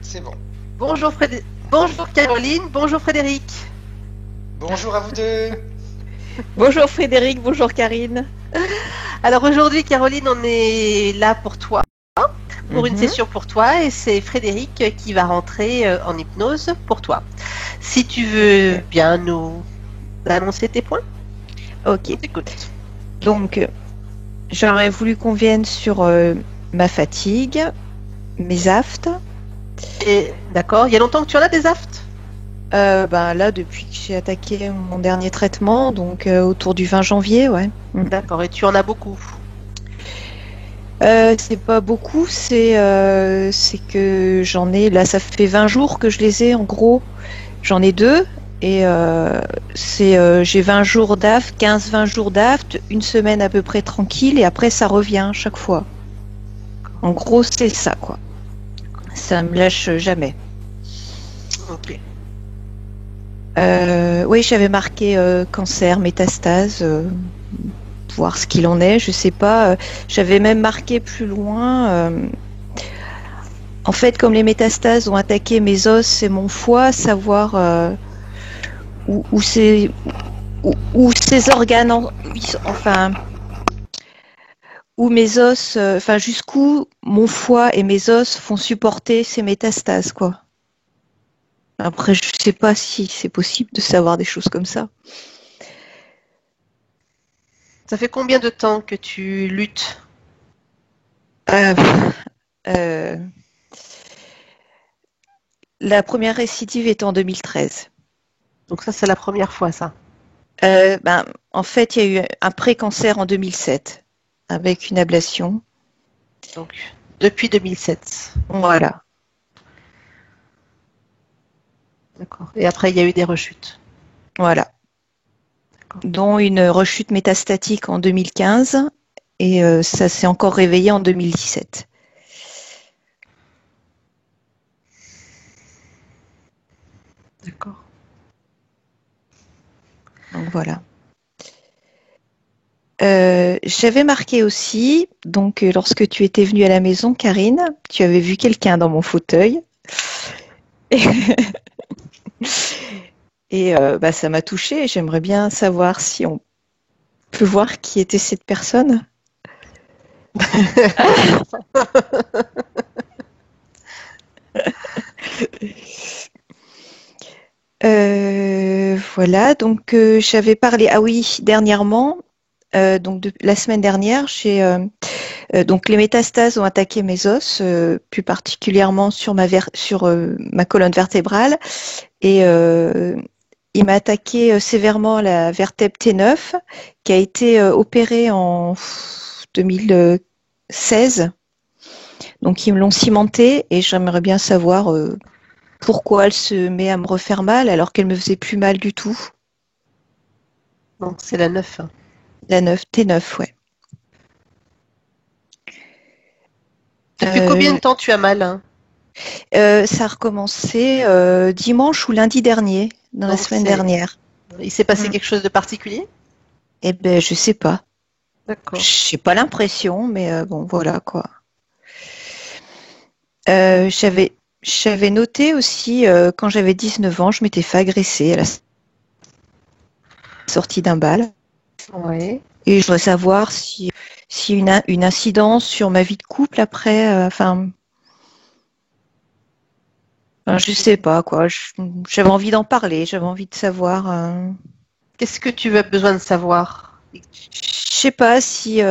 C'est bon. Bonjour Caroline, bonjour Frédéric. Bonjour à vous deux. Bonjour Frédéric, bonjour Karine. Alors aujourd'hui Caroline, on est là pour toi, pour une Mhm. session pour toi, et c'est Frédéric qui va rentrer en hypnose pour toi. Si tu veux Ok. bien nous annoncer tes points, Ok. on t'écoute. Donc, j'aurais voulu qu'on vienne sur ma fatigue, mes aftes. Et d'accord, il y a longtemps que tu en as des aftes? Là, depuis que j'ai attaqué mon dernier traitement, donc autour du 20 janvier, ouais. D'accord, et tu en as beaucoup? C'est pas beaucoup, c'est que j'en ai, là, ça fait 20 jours que je les ai, en gros. J'en ai deux. Et j'ai 20 jours d'aft, 15-20 jours d'aft, une semaine à peu près tranquille, et après ça revient chaque fois. En gros, c'est ça, quoi. Ça me lâche jamais. Ok. Oui, j'avais marqué cancer, métastase, voir ce qu'il en est, je sais pas. J'avais même marqué plus loin. En fait, comme les métastases ont attaqué mes os et mon foie, savoir où ces organes, enfin, où mes os, enfin, jusqu'où mon foie et mes os font supporter ces métastases, quoi. Après, je sais pas si c'est possible de savoir des choses comme ça. Ça fait combien de temps que tu luttes? Euh, euh, la première récidive est en 2013. Donc ça c'est la première fois ça. En fait, il y a eu un pré-cancer en 2007 avec une ablation. Donc depuis 2007. Voilà. D'accord. Et après il y a eu des rechutes. Voilà. D'accord. Dont une rechute métastatique en 2015 et ça s'est encore réveillé en 2017. D'accord. Donc voilà. J'avais marqué aussi, donc lorsque tu étais venue à la maison, Karine, tu avais vu quelqu'un dans mon fauteuil. Et ça m'a touchée. J'aimerais bien savoir si on peut voir qui était cette personne. Voilà, donc j'avais parlé, ah oui, dernièrement, donc la semaine dernière, donc les métastases ont attaqué mes os, plus particulièrement sur ma colonne vertébrale, et il m'a attaqué sévèrement la vertèbre T9, qui a été opérée en 2016. Donc ils me l'ont cimentée et j'aimerais bien savoir pourquoi elle se met à me refaire mal alors qu'elle me faisait plus mal du tout. Donc c'est la 9. La 9, T9, ouais. Depuis combien de temps tu as mal, hein? Ça a recommencé dimanche ou lundi dernier, dans la Donc semaine dernière. il s'est passé Mm. quelque chose de particulier? Eh ben, je sais pas. D'accord. J'ai pas l'impression, mais bon, voilà quoi. J'avais noté aussi, quand j'avais 19 ans, je m'étais fait agresser à la sortie d'un bal. Ouais. Et je voudrais savoir si une incidence sur ma vie de couple après, je sais pas quoi. J'avais envie d'en parler, j'avais envie de savoir. Qu'est-ce que tu as besoin de savoir? Je sais pas si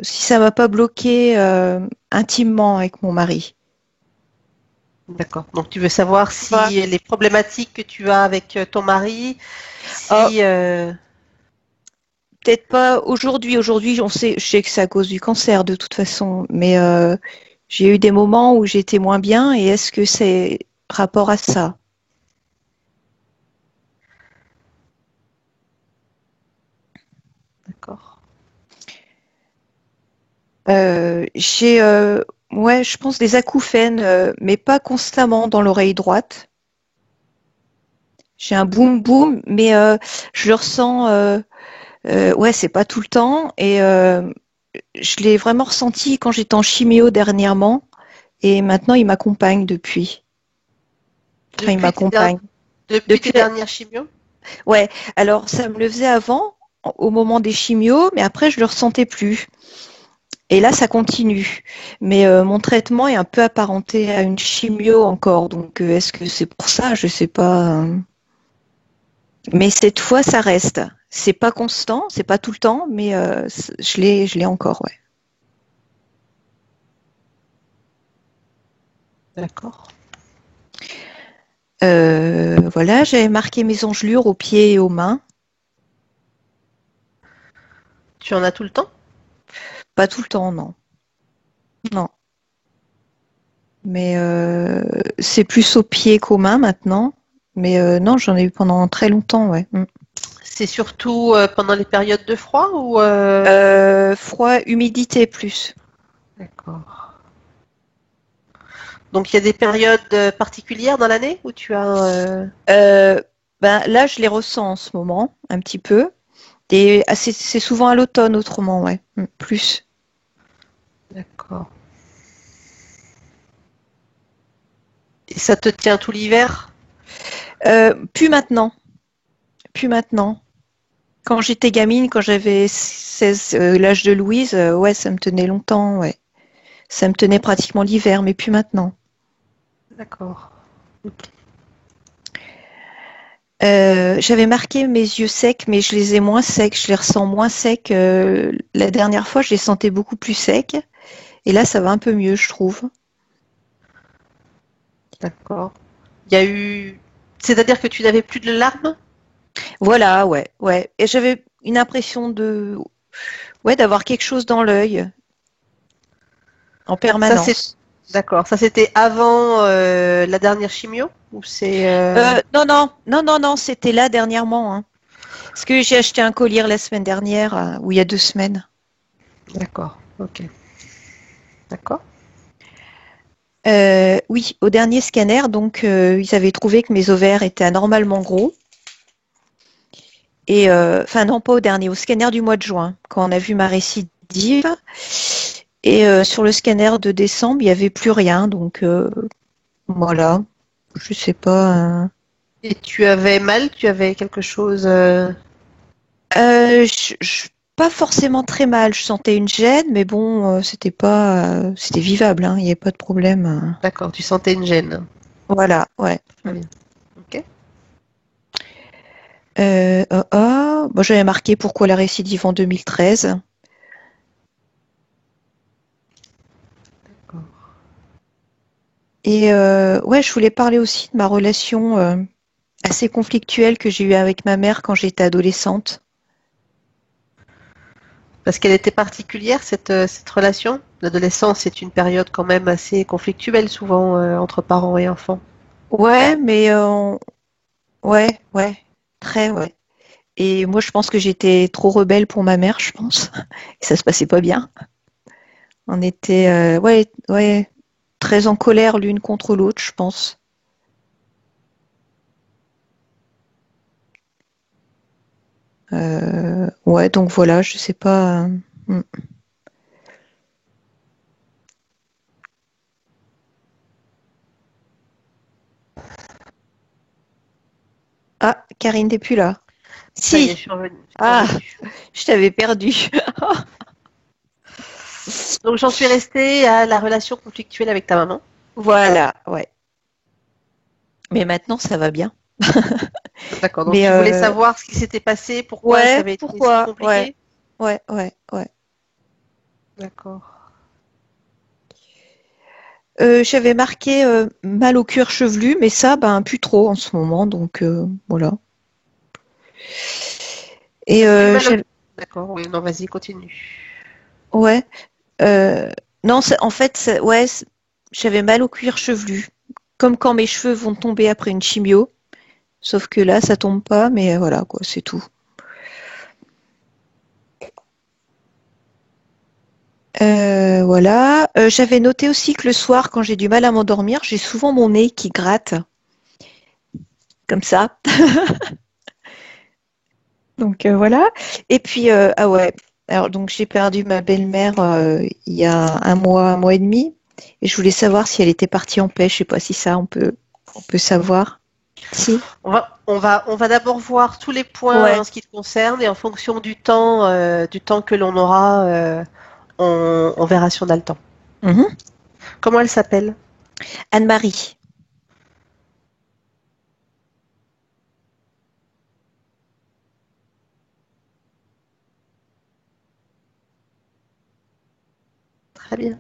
ça m'a pas bloqué intimement avec mon mari. D'accord. Donc tu veux savoir Pas. si les problématiques que tu as avec ton mari, Oh, si peut-être pas aujourd'hui. Aujourd'hui, je sais que c'est à cause du cancer de toute façon, mais j'ai eu des moments où j'étais moins bien. Et est-ce que c'est rapport à ça? d'accord. J'ai, ouais, je pense des acouphènes, mais pas constamment dans l'oreille droite. J'ai un boum boum, mais je le ressens. Ouais, c'est pas tout le temps, et je l'ai vraiment ressenti quand j'étais en chimio dernièrement. Et maintenant, il m'accompagne depuis. Enfin, il Depuis tes, m'accompagne. depuis tes Depuis la- dernières chimios? Ouais, alors ça me le faisait avant, au moment des chimios, mais après, je le ressentais plus. Et là, ça continue. Mais mon traitement est un peu apparenté à une chimio encore. Donc, est-ce que c'est pour ça? Je sais pas. Mais cette fois, ça reste. C'est pas constant, c'est pas tout le temps, mais je l'ai encore, ouais. D'accord. Voilà, j'avais marqué mes engelures aux pieds et aux mains. Tu en as tout le temps? Pas tout le temps, non. Non. Mais c'est plus aux pieds qu'aux mains maintenant. Mais non, j'en ai eu pendant très longtemps, ouais. C'est surtout pendant les périodes de froid ou Froid, humidité plus. D'accord. Donc il y a des périodes particulières dans l'année où tu as Euh, ben, là, je les ressens en ce moment, un petit peu. Et c'est souvent à l'automne autrement, ouais. Plus. D'accord. Et ça te tient tout l'hiver? Plus maintenant. Plus maintenant. Quand j'étais gamine, quand j'avais 16, l'âge de Louise, ouais, ça me tenait longtemps, ouais. Ça me tenait pratiquement l'hiver, mais plus maintenant. D'accord. Ok. J'avais marqué mes yeux secs, mais je les ai moins secs, je les ressens moins secs. La dernière fois, je les sentais beaucoup plus secs. Et là, ça va un peu mieux, je trouve. D'accord. Il y a eu. C'est-à-dire que tu n'avais plus de larmes? Voilà, ouais, ouais. Et j'avais une impression ouais, d'avoir quelque chose dans l'œil en Ça c'est permanence. d'accord. Ça c'était avant la dernière chimio ou c'est Non, non, non, non, non, c'était là dernièrement, hein. Parce que j'ai acheté un collier la semaine dernière, ou il y a 2 semaines. d'accord. Ok. D'accord. Oui, au dernier scanner, donc ils avaient trouvé que mes ovaires étaient anormalement gros. Et enfin non, pas au dernier, au scanner du mois de juin, quand on a vu ma récidive. Et sur le scanner de décembre, il n'y avait plus rien. Donc voilà, je sais pas. Et tu avais mal? Tu avais quelque chose Pas forcément très mal. Je sentais une gêne, mais bon, c'était pas, c'était vivable, hein, il n'y avait pas de problème. D'accord. Tu sentais une gêne. Voilà, ouais. Très bien. Ok. Moi, j'avais marqué pourquoi la récidive en 2013. D'accord. Et ouais, je voulais parler aussi de ma relation assez conflictuelle que j'ai eue avec ma mère quand j'étais adolescente. Parce qu'elle était particulière cette relation. L'adolescence c'est une période quand même assez conflictuelle souvent entre parents et enfants. Ouais, mais ouais, ouais, très, ouais. Et moi, je pense que j'étais trop rebelle pour ma mère, je pense. Et ça se passait pas bien. On était, ouais, ouais, très en colère l'une contre l'autre, je pense. Ouais, donc voilà, je sais pas. Hmm. Ah, Karine, t'es plus là. Ça y est, Si. je suis Ah, revenue. je t'avais perdu. Donc j'en suis restée à la relation conflictuelle avec ta maman. Voilà, ouais. Mais maintenant, ça va bien. D'accord. Donc Mais tu voulais savoir ce qui s'était passé, pourquoi ça ouais, avait été si pourquoi? Ouais, compliqué? ouais, ouais, ouais. D'accord. J'avais marqué mal au cuir chevelu, mais ça, ben, plus trop en ce moment, donc voilà. Et Plus mal au... D'accord, oui, non, vas-y, continue. ouais, non, en fait, ouais, j'avais mal au cuir chevelu, comme quand mes cheveux vont tomber après une chimio, sauf que là, ça tombe pas, mais voilà, quoi, c'est tout. Voilà. J'avais noté aussi que le soir, quand j'ai du mal à m'endormir, j'ai souvent mon nez qui gratte, comme ça. Donc voilà. Et puis, ah ouais. Alors, donc, j'ai perdu ma belle-mère il y a un mois et demi. Et je voulais savoir si elle était partie en paix. Je sais pas si ça, on peut savoir. Si. On va d'abord voir tous les points Ouais. en ce qui te concerne et en fonction du temps que l'on aura, on verra si on a le temps. Mhm. Comment elle s'appelle? Anne-Marie. Très bien.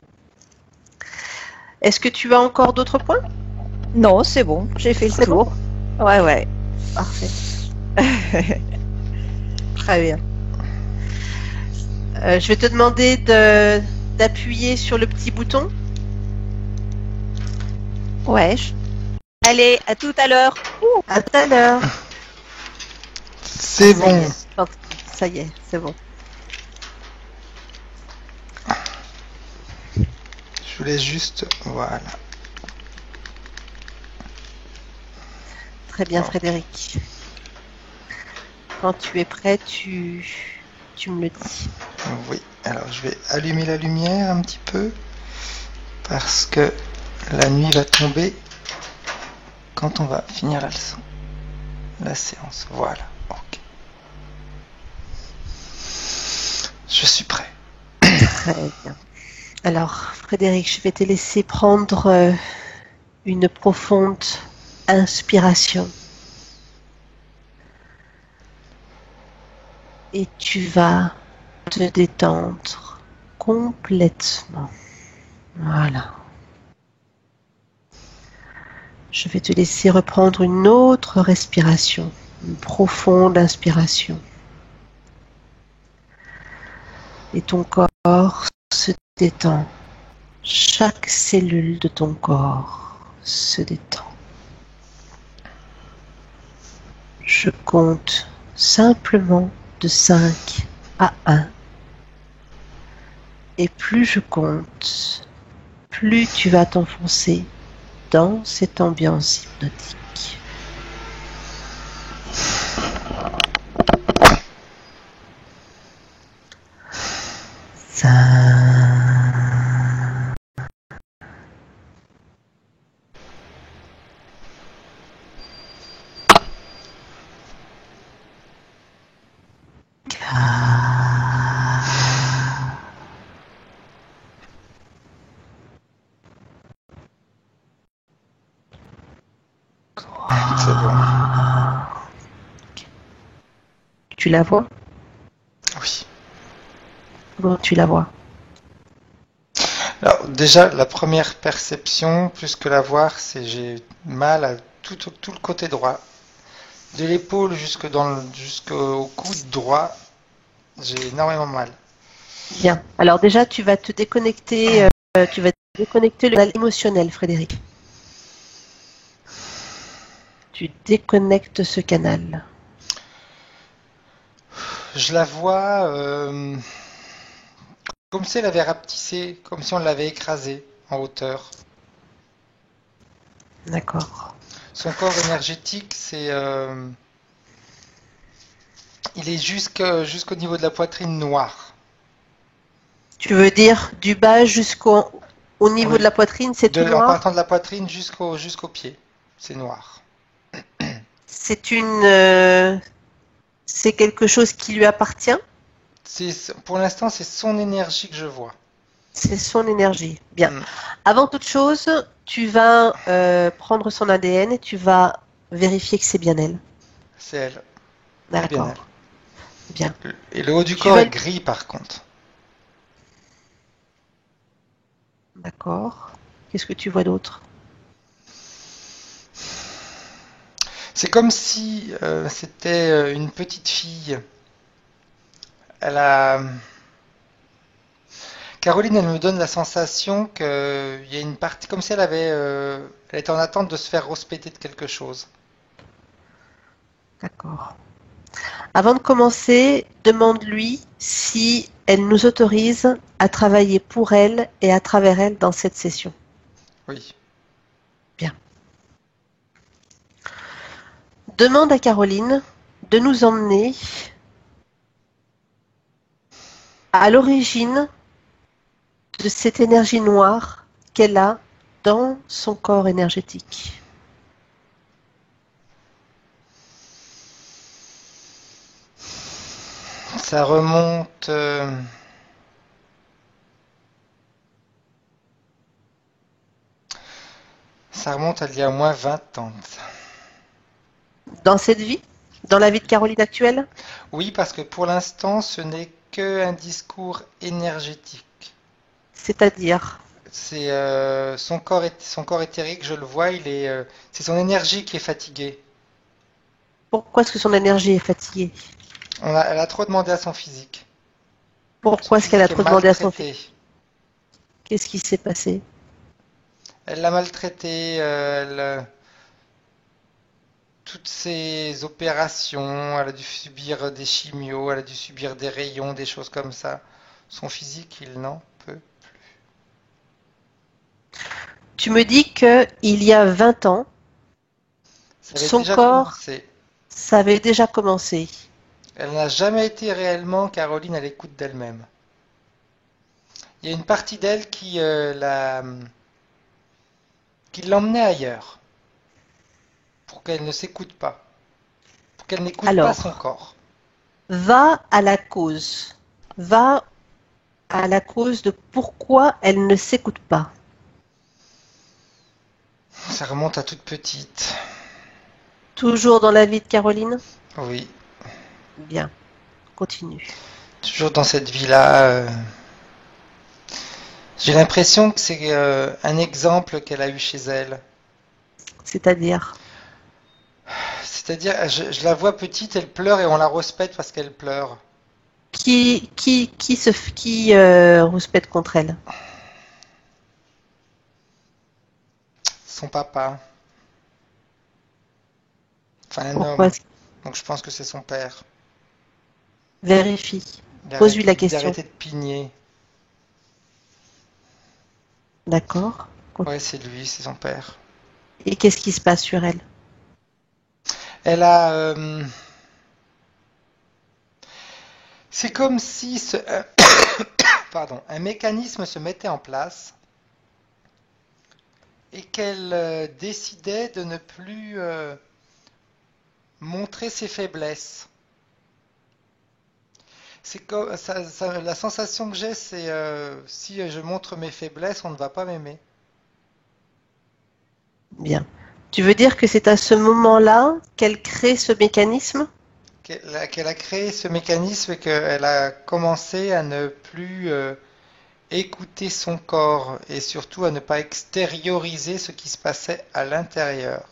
Est-ce que tu as encore d'autres points? Non, c'est bon. J'ai fait le C'est bon? tour. Ouais, ouais. Parfait. Très bien. Je vais te demander d'appuyer sur le petit bouton. Ouais. Allez, à tout à l'heure. À tout à l'heure. C'est Ça y bon. est. Ça y est, c'est bon. Je voulais juste... Voilà. Très bien, Bon. Frédéric. Quand tu es prêt, tu me le dis. Oui, alors je vais allumer la lumière un petit peu parce que la nuit va tomber quand on va finir la leçon, la séance. Voilà, ok. Je suis prêt. Très bien. Alors, Frédéric, je vais te laisser prendre une profonde inspiration. Et tu vas te détendre complètement. Voilà. Je vais te laisser reprendre une autre respiration, une profonde inspiration. Et ton corps se détend. Chaque cellule de ton corps se détend. Je compte simplement de 5 à 1. Et plus je compte, plus tu vas t'enfoncer dans cette ambiance hypnotique. 5, 4, C'est bon. Tu la vois? Oui. Comment tu la vois? Alors déjà, la première perception, plus que la voir, c'est j'ai mal à tout le côté droit. De l'épaule jusqu'au coude droit, j'ai énormément mal. Bien. Alors déjà, tu vas te déconnecter, le canal émotionnel, Frédéric. Tu déconnectes ce canal. Je la vois comme si elle avait rapetissé, comme si on l'avait écrasée en hauteur. D'accord. Son corps énergétique, il est jusqu'au niveau de la poitrine noir. Tu veux dire du bas au niveau Oui. de la poitrine, c'est tout En noir? partant de la poitrine jusqu'au pied, c'est noir. C'est quelque chose qui lui appartient? Pour l'instant, c'est son énergie que je vois. C'est son énergie. Bien. Mm. Avant toute chose, tu vas prendre son ADN et tu vas vérifier que c'est bien elle. C'est elle. C'est bien D'accord. Bien. elle. Et le haut du Tu corps vas- est gris par contre. D'accord. Qu'est-ce que tu vois d'autre? C'est comme si c'était une petite fille. Elle a... Caroline, elle me donne la sensation qu'il y a une partie, comme si elle était en attente de se faire rouspéter de quelque chose. D'accord. Avant de commencer, demande-lui si elle nous autorise à travailler pour elle et à travers elle dans cette session. Oui. Bien. Demande à Caroline de nous emmener à l'origine de cette énergie noire qu'elle a dans son corps énergétique? Ça remonte... ça remonte à il y a au moins 20 ans. Dans cette vie? Dans la vie de Caroline actuelle? Oui, parce que pour l'instant, ce n'est qu'un discours énergétique. C'est-à-dire? C'est son corps éthérique, je le vois, c'est son énergie qui est fatiguée. Pourquoi est-ce que son énergie est fatiguée? Elle a trop demandé à son physique. Son Pourquoi est-ce qu'elle a physique est trop demandé à son fils? maltraité. Qu'est-ce qui s'est passé? Elle l'a maltraité, toutes ses opérations, elle a dû subir des chimios, elle a dû subir des rayons, des choses comme ça. Son physique, il n'en peut. Tu me dis que il y a 20 ans, Ça avait son déjà corps, commencé. ça avait déjà commencé. Elle n'a jamais été réellement, Caroline, à l'écoute d'elle-même. Il y a une partie d'elle qui l'emmenait ailleurs, pour qu'elle ne s'écoute pas, pour qu'elle n'écoute pas son Alors, corps. va à la cause. Va à la cause de pourquoi elle ne s'écoute pas. Ça remonte à toute petite. Toujours dans la vie de Caroline? Oui, Bien, continue. toujours dans cette vie-là. J'ai l'impression que c'est un exemple qu'elle a eu chez elle. C'est-à-dire, C'est-à-dire, je la vois petite, elle pleure et on la respecte parce qu'elle pleure. qui rouspète contre elle? Son papa, enfin un Pourquoi homme. est-ce- Donc je pense que c'est son père. Vérifie. Pose-lui la Il a question. arrêté de pigner. D'accord. Ouais, c'est lui, c'est son père. Et qu'est-ce qui se passe sur elle? Elle a... c'est comme si pardon, un mécanisme se mettait en place et qu'elle décidait de ne plus montrer ses faiblesses. C'est comme, la sensation que j'ai, c'est si je montre mes faiblesses, on ne va pas m'aimer. Bien. Tu veux dire que c'est à ce moment-là qu'elle crée ce mécanisme? Qu'elle a créé ce mécanisme et qu'elle a commencé à ne plus écouter son corps et surtout à ne pas extérioriser ce qui se passait à l'intérieur.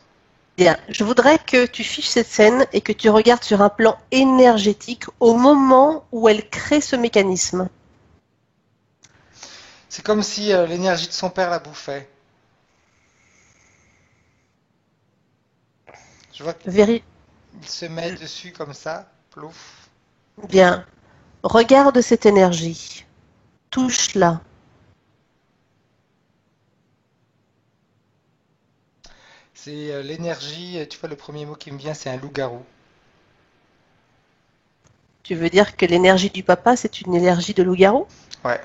Bien. Je voudrais que tu fiches cette scène et que tu regardes sur un plan énergétique au moment où elle crée ce mécanisme. C'est comme si l'énergie de son père la bouffait. Je vois qu'il Véri- se met dessus comme ça, plouf. Bien. Regarde cette énergie. Touche-la. C'est l'énergie, tu vois, le premier mot qui me vient, c'est un loup-garou. Tu veux dire que l'énergie du papa, c'est une énergie de loup-garou? Ouais,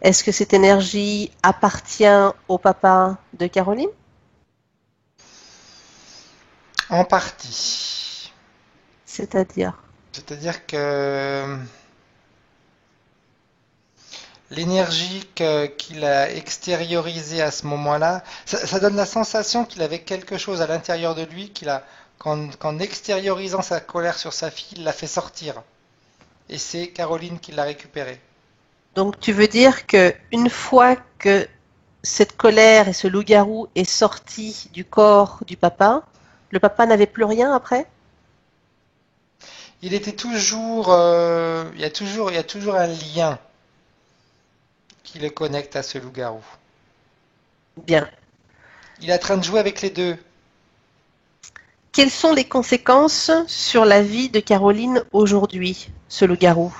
Est-ce que cette énergie appartient au papa de Caroline? en partie. C'est-à-dire? C'est-à-dire que l'énergie qu'il a extériorisée à ce moment-là, ça donne la sensation qu'il avait quelque chose à l'intérieur de lui, qu'en extériorisant sa colère sur sa fille, il l'a fait sortir. Et c'est Caroline qui l'a récupéré. Donc tu veux dire que une fois que cette colère et ce loup-garou est sorti du corps du papa, le papa n'avait plus rien après? Il était toujours, il y a toujours un lien qui le connecte à ce loup-garou. Bien. Il est en train de jouer avec les deux. Quelles sont les conséquences sur la vie de Caroline aujourd'hui, ce loup-garou?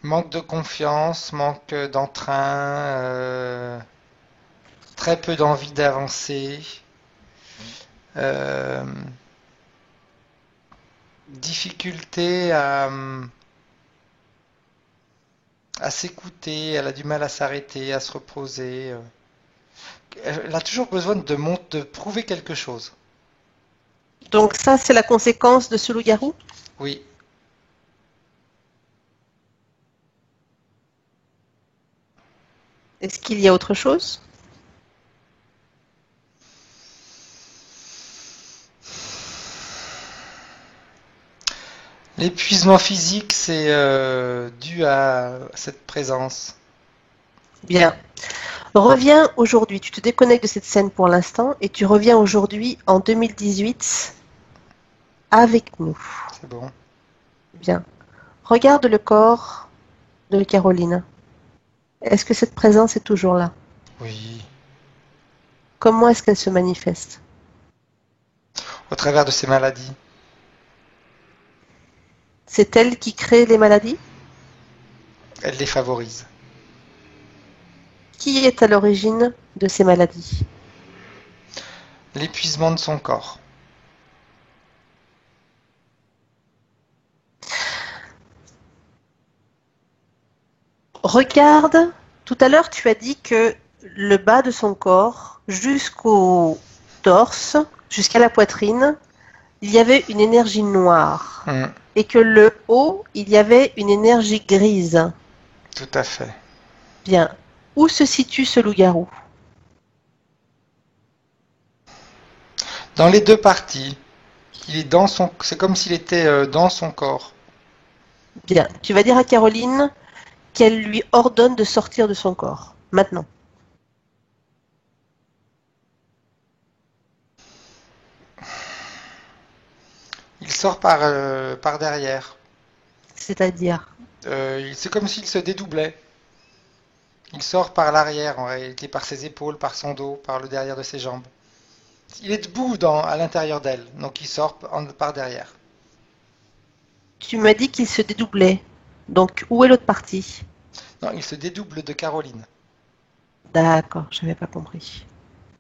Manque de confiance, manque d'entrain, très peu d'envie d'avancer, euh, difficulté à s'écouter, elle a du mal à s'arrêter, à se reposer. Elle a toujours besoin de prouver quelque chose. Donc ça, c'est la conséquence de ce loup-garou? Oui. Est-ce qu'il y a autre chose? L'épuisement physique, c'est dû à cette présence. Bien. Reviens aujourd'hui. Tu te déconnectes de cette scène pour l'instant et tu reviens aujourd'hui en 2018 avec nous. C'est bon. Bien. Regarde le corps de Caroline. Est-ce que cette présence est toujours là? Oui. Comment est-ce qu'elle se manifeste? Au travers de ces maladies. C'est elle qui crée les maladies? Elle les favorise. Qui est à l'origine de ces maladies? L'épuisement de son corps. Regarde, tout à l'heure tu as dit que le bas de son corps jusqu'au torse, jusqu'à la poitrine, il y avait une énergie noire Hmm, et que le haut, il y avait une énergie grise. tout à fait. Bien. Où se situe ce loup-garou? Dans les deux parties, il est dans son, c'est comme s'il était dans son corps. Bien. Tu vas dire à Caroline qu'elle lui ordonne de sortir de son corps. Maintenant. Il sort par derrière. C'est-à-dire. C'est comme s'il se dédoublait. Il sort par l'arrière, en réalité, par ses épaules, par son dos, par le derrière de ses jambes. Il est debout à l'intérieur d'elle, donc il sort par derrière. Tu m'as dit qu'il se dédoublait. Donc, où est l'autre partie? Non, il se dédouble de Caroline. D'accord, je n'avais pas compris.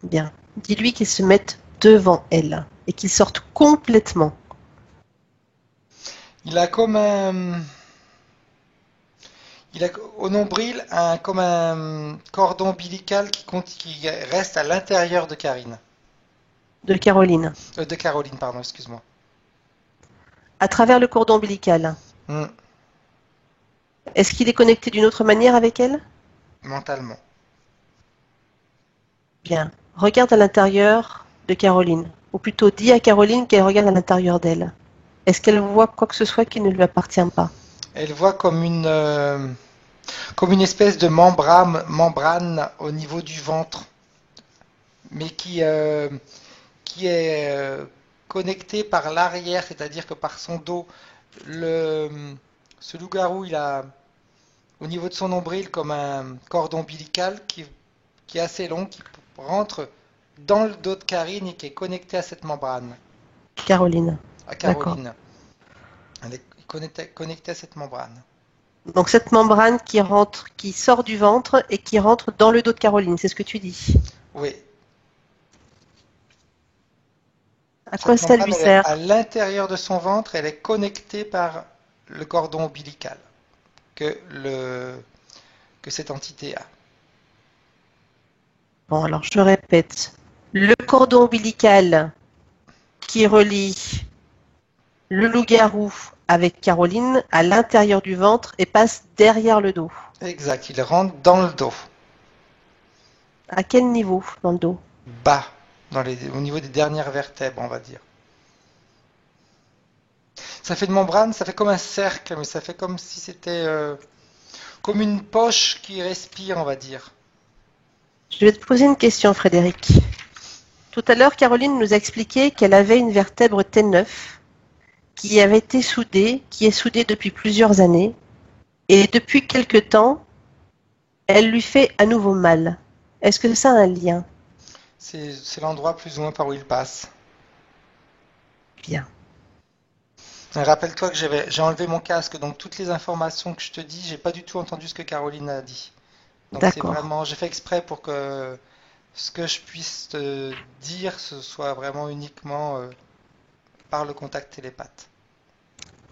Bien. Dis-lui qu'il se mette devant elle et qu'il sorte complètement. Il a comme un, il a au nombril comme un cordon ombilical qui reste à l'intérieur de Karine. De Caroline. De Caroline, pardon, excuse-moi. À travers le cordon ombilical. Hmm, Est-ce qu'il est connecté d'une autre manière avec elle? mentalement. Bien. Regarde à l'intérieur de Caroline. Ou plutôt dis à Caroline qu'elle regarde à l'intérieur d'elle. Est-ce qu'elle voit quoi que ce soit qui ne lui appartient pas? Elle voit comme une espèce de membrane au niveau du ventre, mais qui est connectée par l'arrière, c'est-à-dire que par son dos. Ce loup-garou, il a au niveau de son nombril comme un cordon ombilical qui est assez long, qui rentre dans le dos de Karine et qui est connecté à cette membrane, Caroline. à D'accord. Caroline. Elle est connectée à cette membrane. Donc cette membrane qui rentre, qui sort du ventre et qui rentre dans le dos de Caroline, c'est ce que tu dis. Oui, À quoi cette ça lui membrane, elle est sert? à l'intérieur de son ventre, elle est connectée par le cordon ombilical que, que cette entité a. Bon, alors je répète. Le cordon ombilical qui relie le loup-garou avec Caroline à l'intérieur du ventre et passe derrière le dos. Exact, il rentre dans le dos, À quel niveau dans le dos? bas, au niveau des dernières vertèbres, on va dire. Ça fait une membrane, ça fait comme un cercle, mais ça fait comme si c'était comme une poche qui respire, on va dire. Je vais te poser une question, Frédéric. Tout à l'heure, Caroline nous a expliqué qu'elle avait une vertèbre T9 qui avait été soudée, qui est soudée depuis plusieurs années, et depuis quelque temps, elle lui fait à nouveau mal. Est-ce que ça a un lien? C'est l'endroit plus ou moins par où il passe. Bien. Rappelle-toi que j'ai enlevé mon casque, donc toutes les informations que je te dis, j'ai pas du tout entendu ce que Caroline a dit. Donc c'est D'accord. vraiment, j'ai fait exprès pour que ce que je puisse te dire, ce soit vraiment uniquement par le contact télépathe.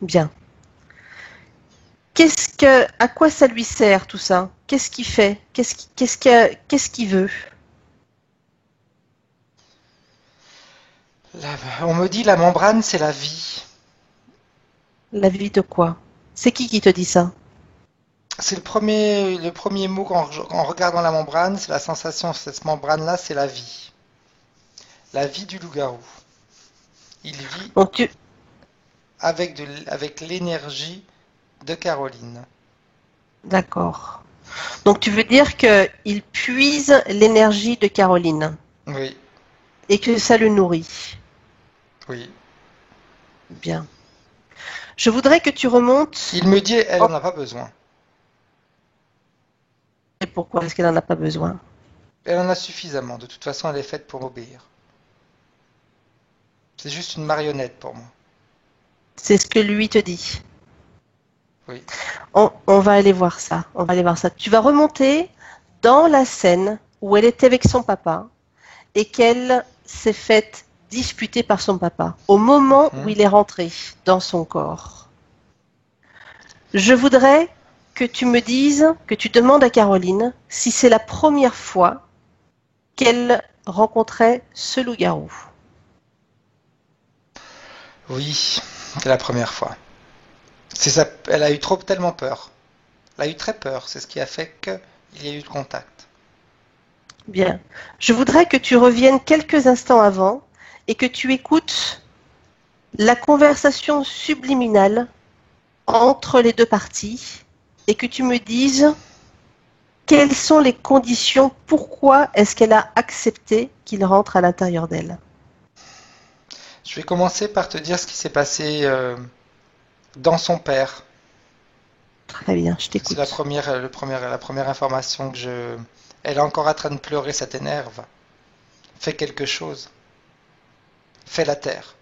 Bien. à quoi ça lui sert tout ça? Qu'est-ce qu'il fait? Qu'est-ce qu'il veut? On me dit la membrane, c'est la vie. La vie de quoi? C'est qui te dit ça? C'est le premier mot en regardant la membrane, c'est la sensation, cette membrane-là, c'est la vie. La vie du loup-garou. Il vit Donc avec l'énergie de Caroline. d'accord. Donc tu veux dire qu'il puise l'énergie de Caroline Oui, et que ça le nourrit. oui. Bien. Je voudrais que tu remontes. Il me dit, elle n'en a pas besoin. Et pourquoi est-ce qu'elle n'en a pas besoin? Elle en a suffisamment. De toute façon, elle est faite pour obéir. C'est juste une marionnette pour moi. C'est ce que lui te dit. Oui. On va aller voir ça. On va aller voir ça. Tu vas remonter dans la scène où elle était avec son papa et qu'elle s'est faite disputer par son papa au moment où il est rentré dans son corps. Je voudrais que tu me dises, que tu demandes à Caroline si c'est la première fois qu'elle rencontrait ce loup-garou. Oui, c'est la première fois. Elle a eu tellement peur. Elle a eu très peur. C'est ce qui a fait qu'il y a eu le contact. Bien. Je voudrais que tu reviennes quelques instants avant et que tu écoutes la conversation subliminale entre les deux parties et que tu me dises quelles sont les conditions, pourquoi est-ce qu'elle a accepté qu'il rentre à l'intérieur d'elle. Je vais commencer par te dire ce qui s'est passé dans son père. Très bien, je t'écoute. C'est la première information que je... Elle est encore en train de pleurer, ça t'énerve. Fais quelque chose. Fais la terre.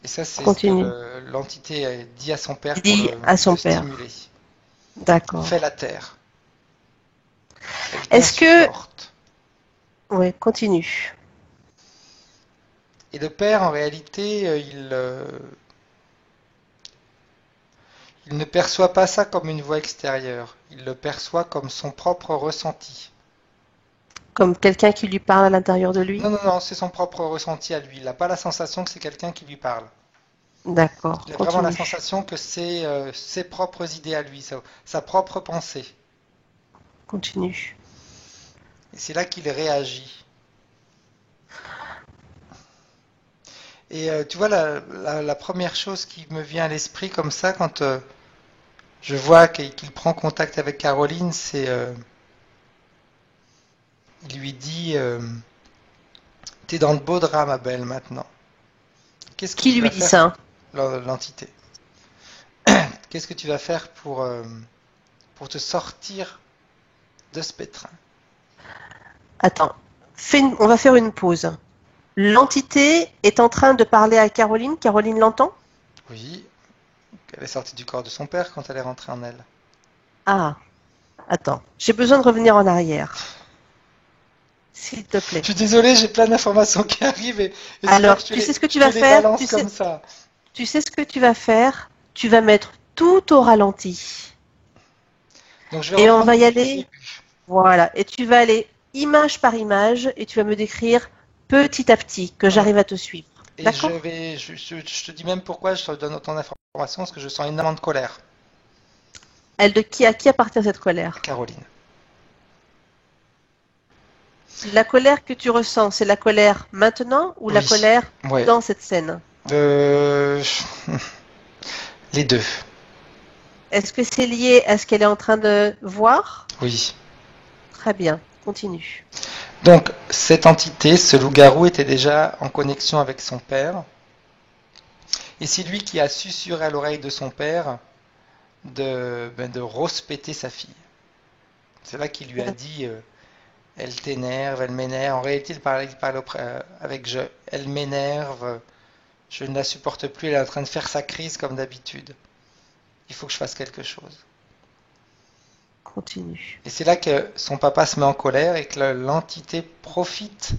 Et ça, c'est ce que l'entité dit à son père pour le stimuler. D'accord. Fais la terre. Est-ce que... Oui, continue. Et le père, en réalité, il ne perçoit pas ça comme une voix extérieure. Il le perçoit comme son propre ressenti. Comme quelqu'un qui lui parle à l'intérieur de lui? Non, c'est son propre ressenti à lui. Il n'a pas la sensation que c'est quelqu'un qui lui parle. D'accord. Il a vraiment la sensation que c'est ses propres idées à lui, sa propre pensée. Continue. Et c'est là qu'il réagit. Et tu vois, la première chose qui me vient à l'esprit comme ça, quand je vois qu'il prend contact avec Caroline, c'est... il lui dit t'es dans le beau drap, ma belle, maintenant. Qui lui dit ça? L'entité. Qu'est-ce que tu vas faire pour te sortir de ce pétrin? Attends, on va faire une pause. L'entité est en train de parler à Caroline. Caroline l'entend? Oui. Elle est sortie du corps de son père quand elle est rentrée en elle. Ah, attends. J'ai besoin de revenir en arrière. S'il te plaît. Je suis désolé, j'ai plein d'informations qui arrivent. Et alors, tu sais ce que tu vas faire? Tu sais ce que tu vas faire? Tu vas mettre tout au ralenti. Donc, je vais et on va y aller. Voilà. Et tu vas aller image par image et tu vas me décrire petit à petit que j'arrive à te suivre. Et je te dis même pourquoi je te donne autant d'informations, parce que je sens énormément de colère. À qui appartient cette colère? Caroline. La colère que tu ressens, c'est la colère maintenant ou la colère dans cette scène? Les deux. Est-ce que c'est lié à ce qu'elle est en train de voir? Oui. Très bien, continue. Donc, cette entité, ce loup-garou, était déjà en connexion avec son père. Et c'est lui qui a susurré à l'oreille de son père de rouspéter sa fille. C'est là qu'il lui a dit elle t'énerve, elle m'énerve. En réalité, il parlait avec je. Elle m'énerve, je ne la supporte plus, elle est en train de faire sa crise comme d'habitude. Il faut que je fasse quelque chose. Continue. Et c'est là que son papa se met en colère et que l'entité profite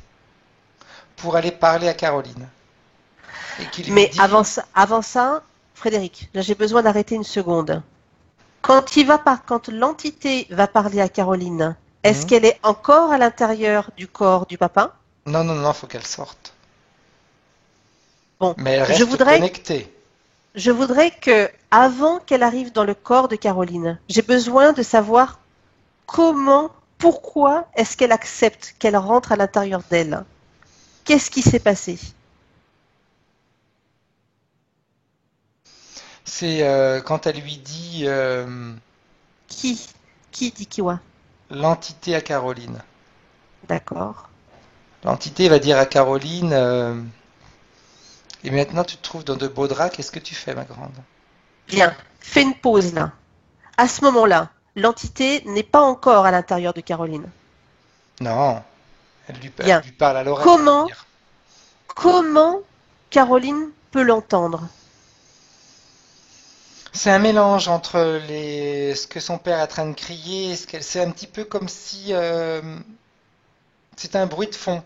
pour aller parler à Caroline. Et qui lui Mais dit, avant ça, Frédéric, là j'ai besoin d'arrêter une seconde. Quand l'entité va parler à Caroline, est-ce hmm, qu'elle est encore à l'intérieur du corps du papa? non, non, non, faut qu'elle sorte. Bon, Mais elle je reste voudrais, connectée. je voudrais que, avant qu'elle arrive dans le corps de Caroline, j'ai besoin de savoir comment, pourquoi est-ce qu'elle accepte qu'elle rentre à l'intérieur d'elle? Qu'est-ce qui s'est passé? C'est quand elle lui dit Qui? Qui dit quoi? l'entité à Caroline. D'accord. L'entité va dire à Caroline, et maintenant tu te trouves dans de beaux draps, qu'est-ce que tu fais, ma grande? Bien. Fais une pause là. À ce moment-là, l'entité n'est pas encore à l'intérieur de Caroline. Non, elle Bien. lui parle à l'oreille, je veux Comment, dire. comment Caroline peut l'entendre? C'est un mélange entre ce que son père est en train de crier, c'est un petit peu comme si c'est un bruit de fond.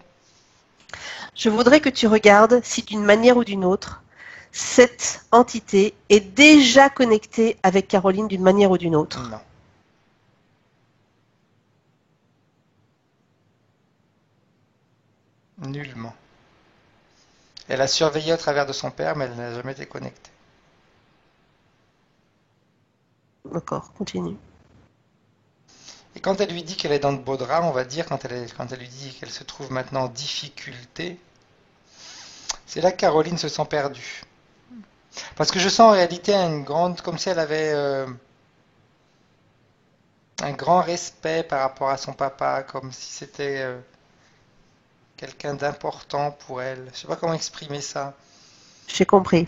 Je voudrais que tu regardes si d'une manière ou d'une autre, cette entité est déjà connectée avec Caroline d'une manière ou d'une autre. Non, nullement. Elle a surveillé au travers de son père, mais elle n'a jamais été connectée. D'accord, continue. Et quand elle lui dit qu'elle est dans de beaux draps, on va dire, quand elle lui dit qu'elle se trouve maintenant en difficulté, c'est là que Caroline se sent perdue. Parce que je sens en réalité comme si elle avait un grand respect par rapport à son papa, comme si c'était quelqu'un d'important pour elle. Je sais pas comment exprimer ça. J'ai compris,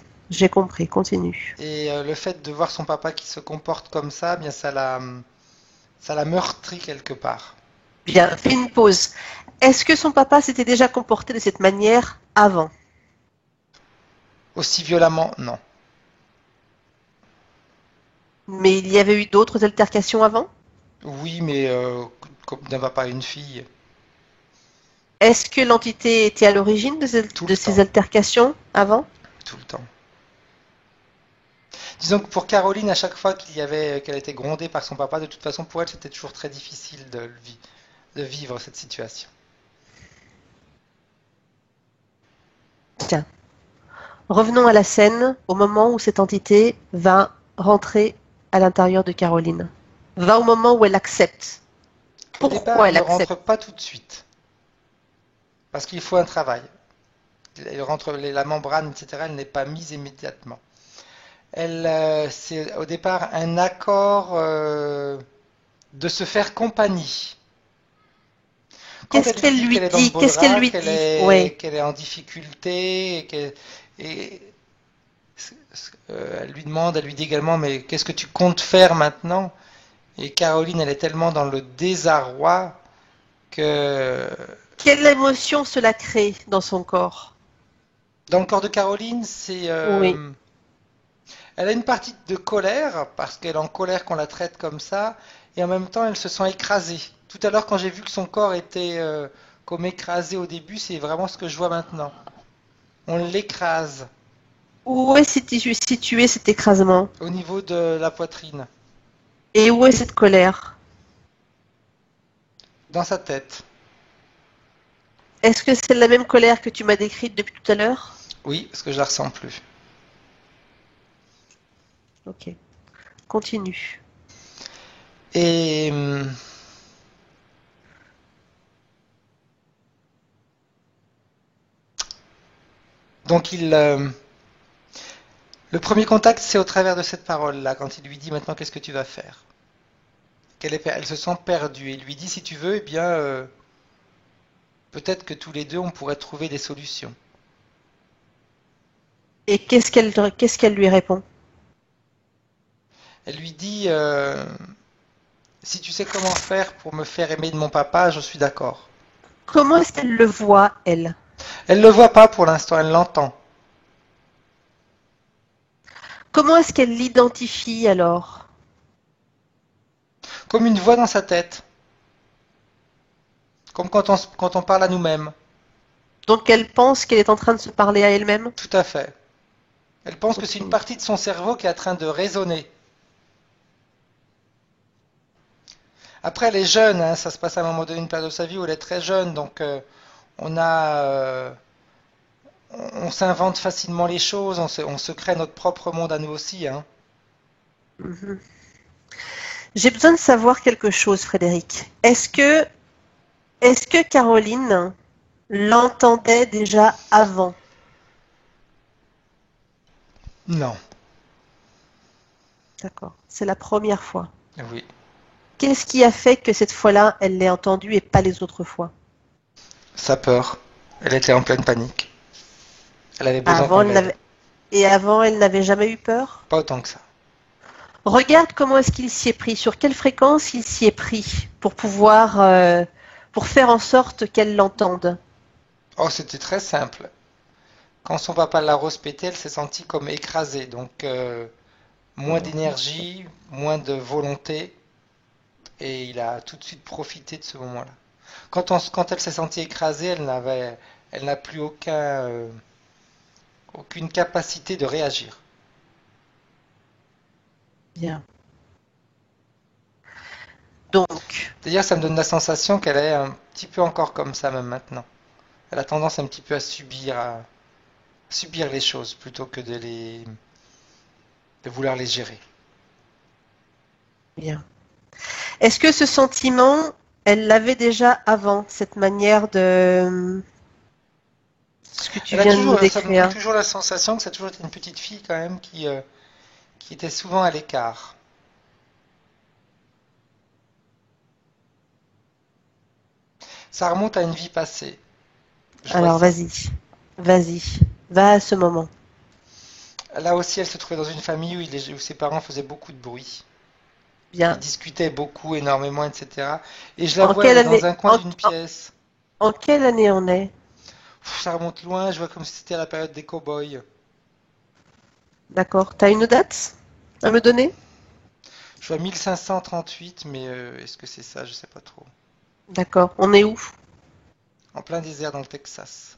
continue. Et le fait de voir son papa qui se comporte comme ça, eh bien ça l'a meurtri quelque part. Bien, fais une pause. Est-ce que son papa s'était déjà comporté de cette manière avant? Aussi violemment, non. Mais il y avait eu d'autres altercations avant? Oui, mais comme d'un papa et une fille, Est-ce que l'entité était à l'origine de tout de le ces temps, altercations avant? tout le temps. Disons que pour Caroline, à chaque fois qu'elle était grondée par son papa, de toute façon, pour elle, c'était toujours très difficile de vivre cette situation. Tiens, revenons à la scène au moment où cette entité va rentrer à l'intérieur de Caroline. Va au moment où elle accepte. Au départ, Pourquoi elle elle ne rentre accepte? pas tout de suite, parce qu'il faut un travail. Elle rentre, la membrane, etc., elle n'est pas mise immédiatement. C'est au départ un accord de se faire compagnie. Quand Qu'est-ce elle lui qu'elle dit lui qu'elle est dans de dit? beaux Qu'est-ce qu'elle draps, lui dit? Oui. qu'elle est en difficulté, et elle lui demande, elle lui dit également, mais qu'est-ce que tu comptes faire maintenant? Et Caroline, elle est tellement dans le désarroi que Quelle émotion cela crée dans son corps? dans le corps de Caroline, Oui. elle a une partie de colère, parce qu'elle est en colère qu'on la traite comme ça, et en même temps, elle se sent écrasée. Tout à l'heure, quand j'ai vu que son corps était comme écrasé au début, c'est vraiment ce que je vois maintenant. On l'écrase Où est situé cet écrasement? au niveau de la poitrine, Et où est cette colère? dans sa tête. Est-ce que c'est la même colère que tu m'as décrite depuis tout à l'heure? Oui, parce que je la ressens plus. Ok. Continue. Et donc le premier contact, c'est au travers de cette parole-là, quand il lui dit maintenant qu'est-ce que tu vas faire. Elle se sent perdue. Et il lui dit si tu veux, eh bien peut-être que tous les deux on pourrait trouver des solutions. Et qu'est-ce qu'elle lui répond? Elle lui dit si tu sais comment faire pour me faire aimer de mon papa, je suis d'accord. Comment est-ce qu'elle le voit, elle? Elle ne le voit pas pour l'instant, elle l'entend. Comment est-ce qu'elle l'identifie alors? Comme une voix dans sa tête. Comme quand on parle à nous-mêmes. Donc elle pense qu'elle est en train de se parler à elle-même? Tout à fait. Elle pense que c'est une partie de son cerveau qui est en train de résonner. Après, elle est jeune, hein, ça se passe à un moment donné, une période de sa vie où elle est très jeune, donc on a, on s'invente facilement les choses, on se crée notre propre monde à nous aussi, hein. Mhm. J'ai besoin de savoir quelque chose, Frédéric. Est-ce que Caroline l'entendait déjà avant? Non, D'accord. C'est la première fois. oui, Qu'est-ce qui a fait que cette fois-là, elle l'ait entendu et pas les autres fois? sa peur. Elle était en pleine panique. Elle avait besoin Avant, qu'on elle l'aide. n'avait, et avant, elle n'avait jamais eu peur? Pas autant que ça. Regarde comment est-ce qu'il s'y est pris, sur quelle fréquence il s'y est pris pour pouvoir, pour faire en sorte qu'elle l'entende. Oh, c'était très simple. Quand son papa l'a rouspétée, elle s'est sentie comme écrasée, donc moins d'énergie, moins de volonté, et il a tout de suite profité de ce moment-là. Quand elle s'est sentie écrasée, elle n'a plus aucune capacité de réagir. Bien. Donc, D'ailleurs, ça me donne la sensation qu'elle est un petit peu encore comme ça même maintenant. Elle a tendance un petit peu à subir les choses plutôt que de vouloir les gérer. bien. Est-ce que ce sentiment, elle l'avait déjà avant, cette manière de ce que tu viens de nous Ça me décrire? donne toujours la sensation que ça a toujours été une petite fille quand même qui était souvent à l'écart. Ça remonte à une vie passée. Je vois Alors, ça. vas-y, va à ce moment. Là aussi, elle se trouvait dans une famille où ses parents faisaient beaucoup de bruit. Ils Bien. discutaient beaucoup, énormément, etc. Et je la En vois, elle quelle est dans année, un coin d'une pièce. en quelle année on est? Ça remonte loin, je vois comme si c'était à la période des cow-boys. D'accord. T'as une date à me donner? Je vois 1538, mais est-ce que c'est ça? Je sais pas trop. D'accord. On est où? En plein désert dans le Texas.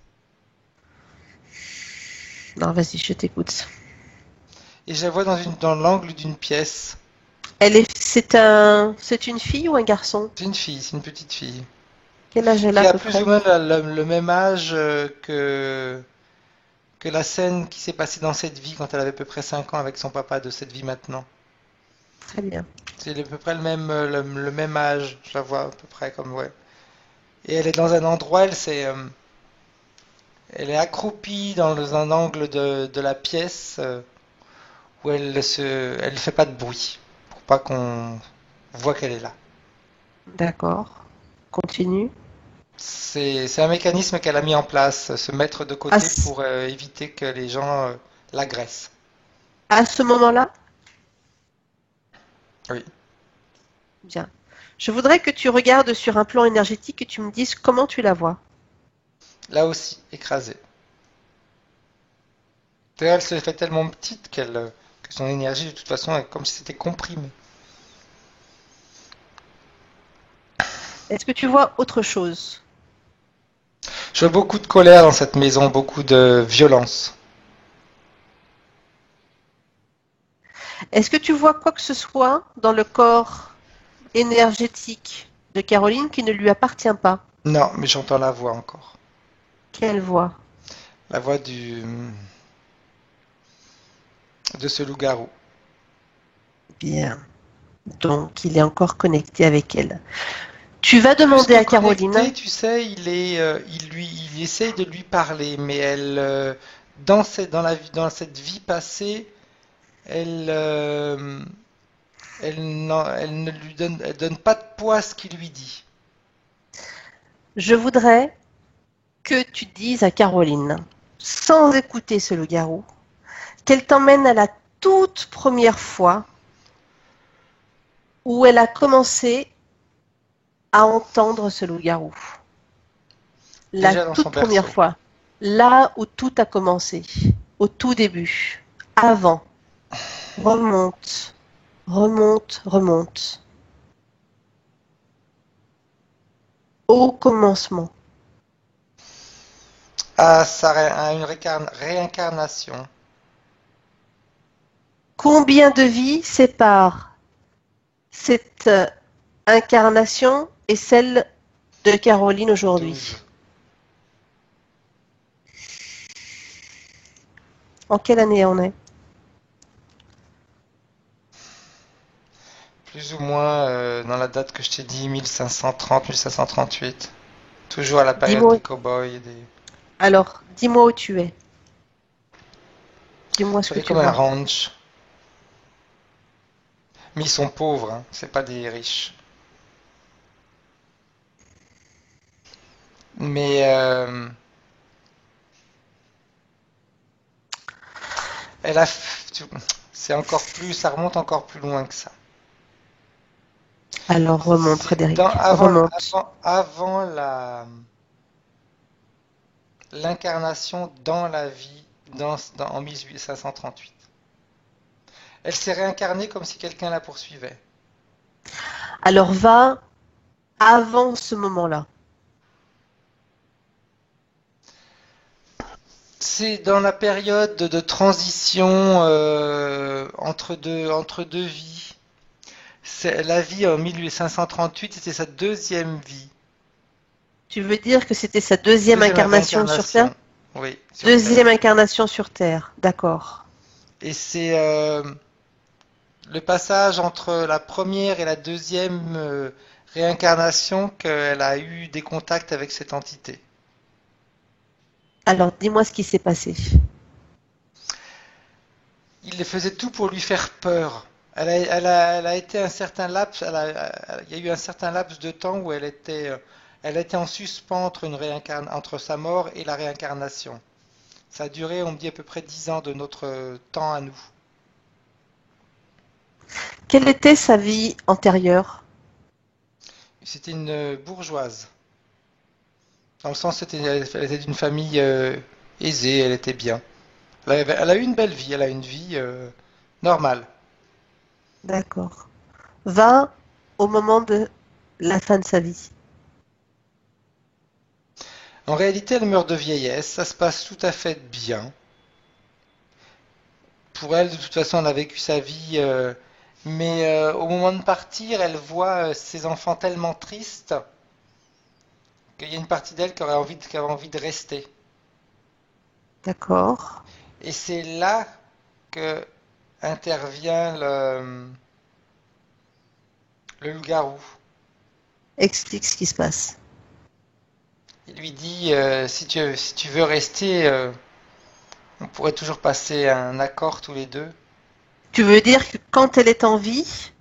Non, vas-y, je t'écoute. Et je la vois dans l'angle d'une pièce. C'est une fille ou un garçon? C'est une fille, c'est une petite fille. Quel âge elle a Qui à a peu plus près? ou moins le même âge que la scène qui s'est passée dans cette vie quand elle avait à peu près 5 ans avec son papa de cette vie maintenant. Très bien. C'est à peu près le même âge, je la vois à peu près comme, ouais. Et elle est dans un endroit, elle est accroupie dans un angle de la pièce où elle fait pas de bruit pour pas qu'on voit qu'elle est là. D'accord. Continue. C'est un mécanisme qu'elle a mis en place, se mettre de À, côté ce- pour éviter que les gens l'agressent. à ce moment-là? Oui. Bien. Je voudrais que tu regardes sur un plan énergétique et tu me dises comment tu la vois. Là aussi, écrasée. D'ailleurs, elle se fait tellement petite que son énergie, de toute façon, est comme si c'était comprimé. Est-ce que tu vois autre chose? Je vois beaucoup de colère dans cette maison, beaucoup de violence. Est-ce que tu vois quoi que ce soit dans le corps énergétique de Caroline qui ne lui appartient pas? Non, mais j'entends la voix encore. Quelle voix? La voix de ce loup-garou. Bien. Donc, il est encore connecté avec elle. Tu vas Plus demander que à Caroline. connecté, tu sais, il essaye de lui parler, mais dans cette vie passée, elle, elle ne lui donne, elle donne pas de poids à ce qu'il lui dit. Je voudrais que tu dises à Caroline, sans écouter ce loup-garou, qu'elle t'emmène à la toute première fois où elle a commencé à entendre ce loup-garou. La Déjà dans toute son première berceau. fois. Là où tout a commencé. Au tout début. Avant. Remonte. Remonte. Remonte. Au commencement. À une réincarnation. Combien de vies séparent cette incarnation et celle de Caroline aujourd'hui? 12. En quelle année on est? Plus ou moins dans la date que je t'ai dit, 1530, 1538. Toujours à la période Dis-moi. des cow-boys. Alors, dis-moi où tu es. Dis-moi ce que C'est tu comme un vois. ranch. Mais ils sont pauvres, hein. C'est pas des riches. Mais elle a, c'est encore plus, ça remonte encore plus loin que ça. Alors remonte, C'est Frédéric. avant, Remonte. avant l'incarnation dans la vie en 1538. Elle s'est réincarnée comme si quelqu'un la poursuivait. Alors va avant ce moment-là. C'est dans la période de transition entre deux vies. C'est la vie en 1538, c'était sa deuxième vie. Tu veux dire que c'était sa deuxième incarnation sur Terre? Oui, sur Deuxième Terre. incarnation sur Terre, d'accord. Et c'est le passage entre la première et la deuxième réincarnation qu'elle a eu des contacts avec cette entité. Alors dis-moi ce qui s'est passé. Il faisait tout pour lui faire peur. Elle a été un certain laps, il y a eu un certain laps de temps où elle était en suspens entre sa mort et la réincarnation. Ça a duré, on me dit, à peu près 10 ans de notre temps à nous. Quelle était sa vie antérieure? C'était une bourgeoise. Dans le sens, elle était d'une famille aisée, elle était bien. Elle a eu une belle vie, elle a une vie normale. D'accord. Va au moment de la fin de sa vie. En réalité, elle meurt de vieillesse, ça se passe tout à fait bien. Pour elle, de toute façon, elle a vécu sa vie, mais au moment de partir, elle voit ses enfants tellement tristes qu'il y a une partie d'elle qui avait envie de rester. D'accord. Et c'est là que intervient le loup-garou. Explique ce qui se passe. Il lui dit, si tu veux rester, on pourrait toujours passer un accord tous les deux. Tu veux dire que quand elle est en vie,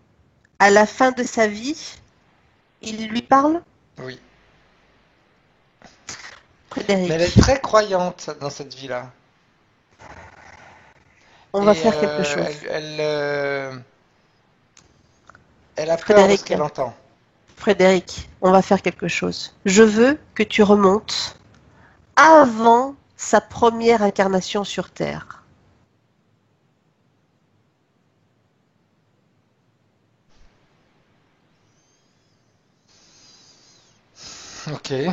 à la fin de sa vie, il lui parle? Oui. Frédéric, Mais elle est très croyante dans cette vie-là. on va Et faire quelque chose. Elle a peur de Frédéric. ce qu'elle entend. Frédéric, on va faire quelque chose. Je veux que tu remontes avant sa première incarnation sur Terre. Ok. Et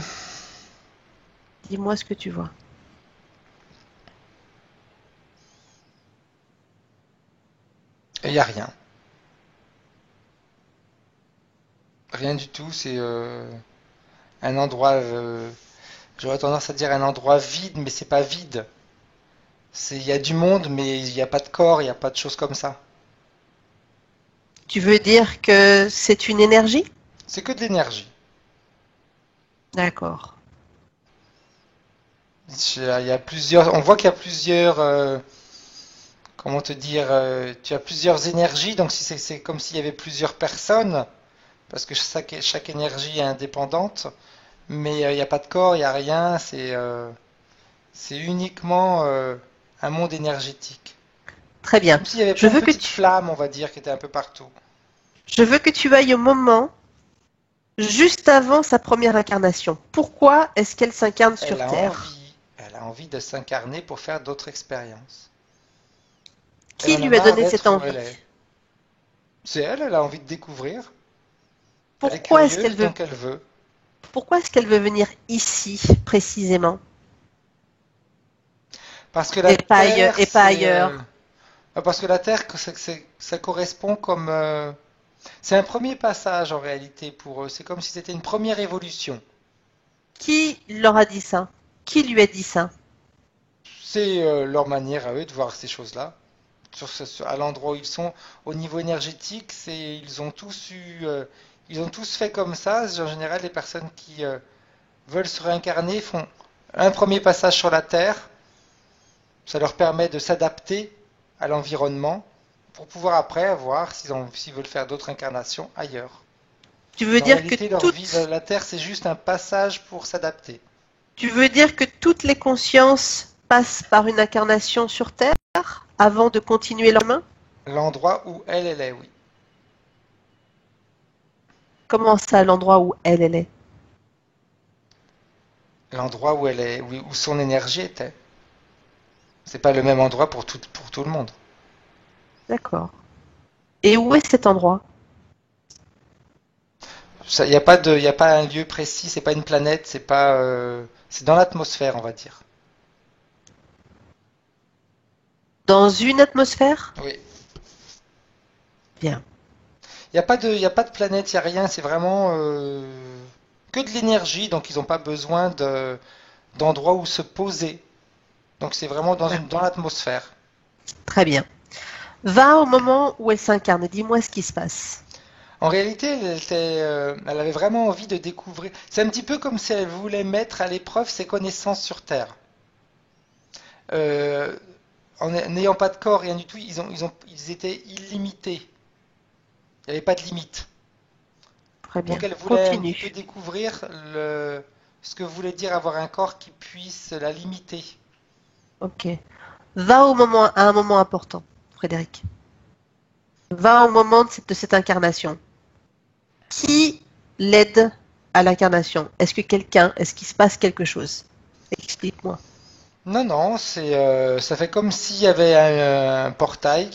Dis-moi ce que tu vois. il n'y a rien. Rien du tout, c'est un endroit, j'aurais tendance à dire un endroit vide, mais c'est pas vide. Il y a du monde, mais il n'y a pas de corps, il n'y a pas de choses comme ça. Tu veux dire que c'est une énergie? C'est que de l'énergie. D'accord. Il y a plusieurs, on voit qu'il y a plusieurs, comment te dire, tu as plusieurs énergies, donc c'est comme s'il y avait plusieurs personnes, parce que chaque énergie est indépendante, mais il n'y a pas de corps, il n'y a rien, c'est uniquement un monde énergétique. Très bien. Comme s'il y avait Je plein de veux que petites tu, flammes, on va dire, qui étaient un peu partout. je veux que tu ailles au moment juste avant sa première incarnation. Pourquoi est-ce qu'elle s'incarne sur Terre? Elle a envie de s'incarner pour faire d'autres expériences. Qui Elle en lui a marre donné d'être cette où envie? elle est. C'est elle a envie de découvrir. Elle est Pourquoi est-ce curieuse, qu'elle veut, donc elle veut. pourquoi est-ce qu'elle veut venir ici précisément Parce que la et pas Terre, ailleurs, et pas ailleurs? Parce que la Terre, ça correspond comme... c'est un premier passage en réalité pour eux. C'est comme si c'était une première évolution. Qui leur a dit ça? Qui lui a dit ça? C'est leur manière à eux de voir ces choses-là. À l'endroit où ils sont, au niveau énergétique, ils ont tous fait comme ça. En général, les personnes qui veulent se réincarner font un premier passage sur la Terre. Ça leur permet de s'adapter à l'environnement pour pouvoir après voir s'ils veulent faire d'autres incarnations ailleurs. Tu veux En dire réalité, que leur vie de la Terre, c'est juste un passage pour s'adapter. tu veux dire que toutes les consciences passent par une incarnation sur Terre avant de continuer leur chemin? L'endroit où elle est, oui. Comment ça, l'endroit où elle est? L'endroit où elle est, où son énergie était. C'est pas le même endroit pour tout le monde. D'accord. Et où est cet endroit? Il n'y a pas un lieu précis, c'est pas une planète, c'est dans l'atmosphère, on va dire. Dans une atmosphère? Oui. Bien. Il n'y a pas de planète, il n'y a rien, c'est vraiment que de l'énergie, donc ils n'ont pas besoin d'endroits où se poser. Donc c'est vraiment dans l'atmosphère. Très bien. Va au moment où elle s'incarne et dis-moi ce qui se passe. En réalité, elle avait vraiment envie de découvrir. C'est un petit peu comme si elle voulait mettre à l'épreuve ses connaissances sur Terre. Euh, N'ayant pas de corps, rien du tout, ils étaient illimités. Il n'y avait pas de limite. Très bien. Donc elle voulait un Continue. petit peu découvrir ce que voulait dire avoir un corps qui puisse la limiter. Ok. Va à un moment important, Frédéric. Va au moment de cette incarnation. Qui l'aide à l'incarnation? Est-ce qu'il se passe quelque chose? Explique-moi. Non, non, ça fait comme s'il y avait un portail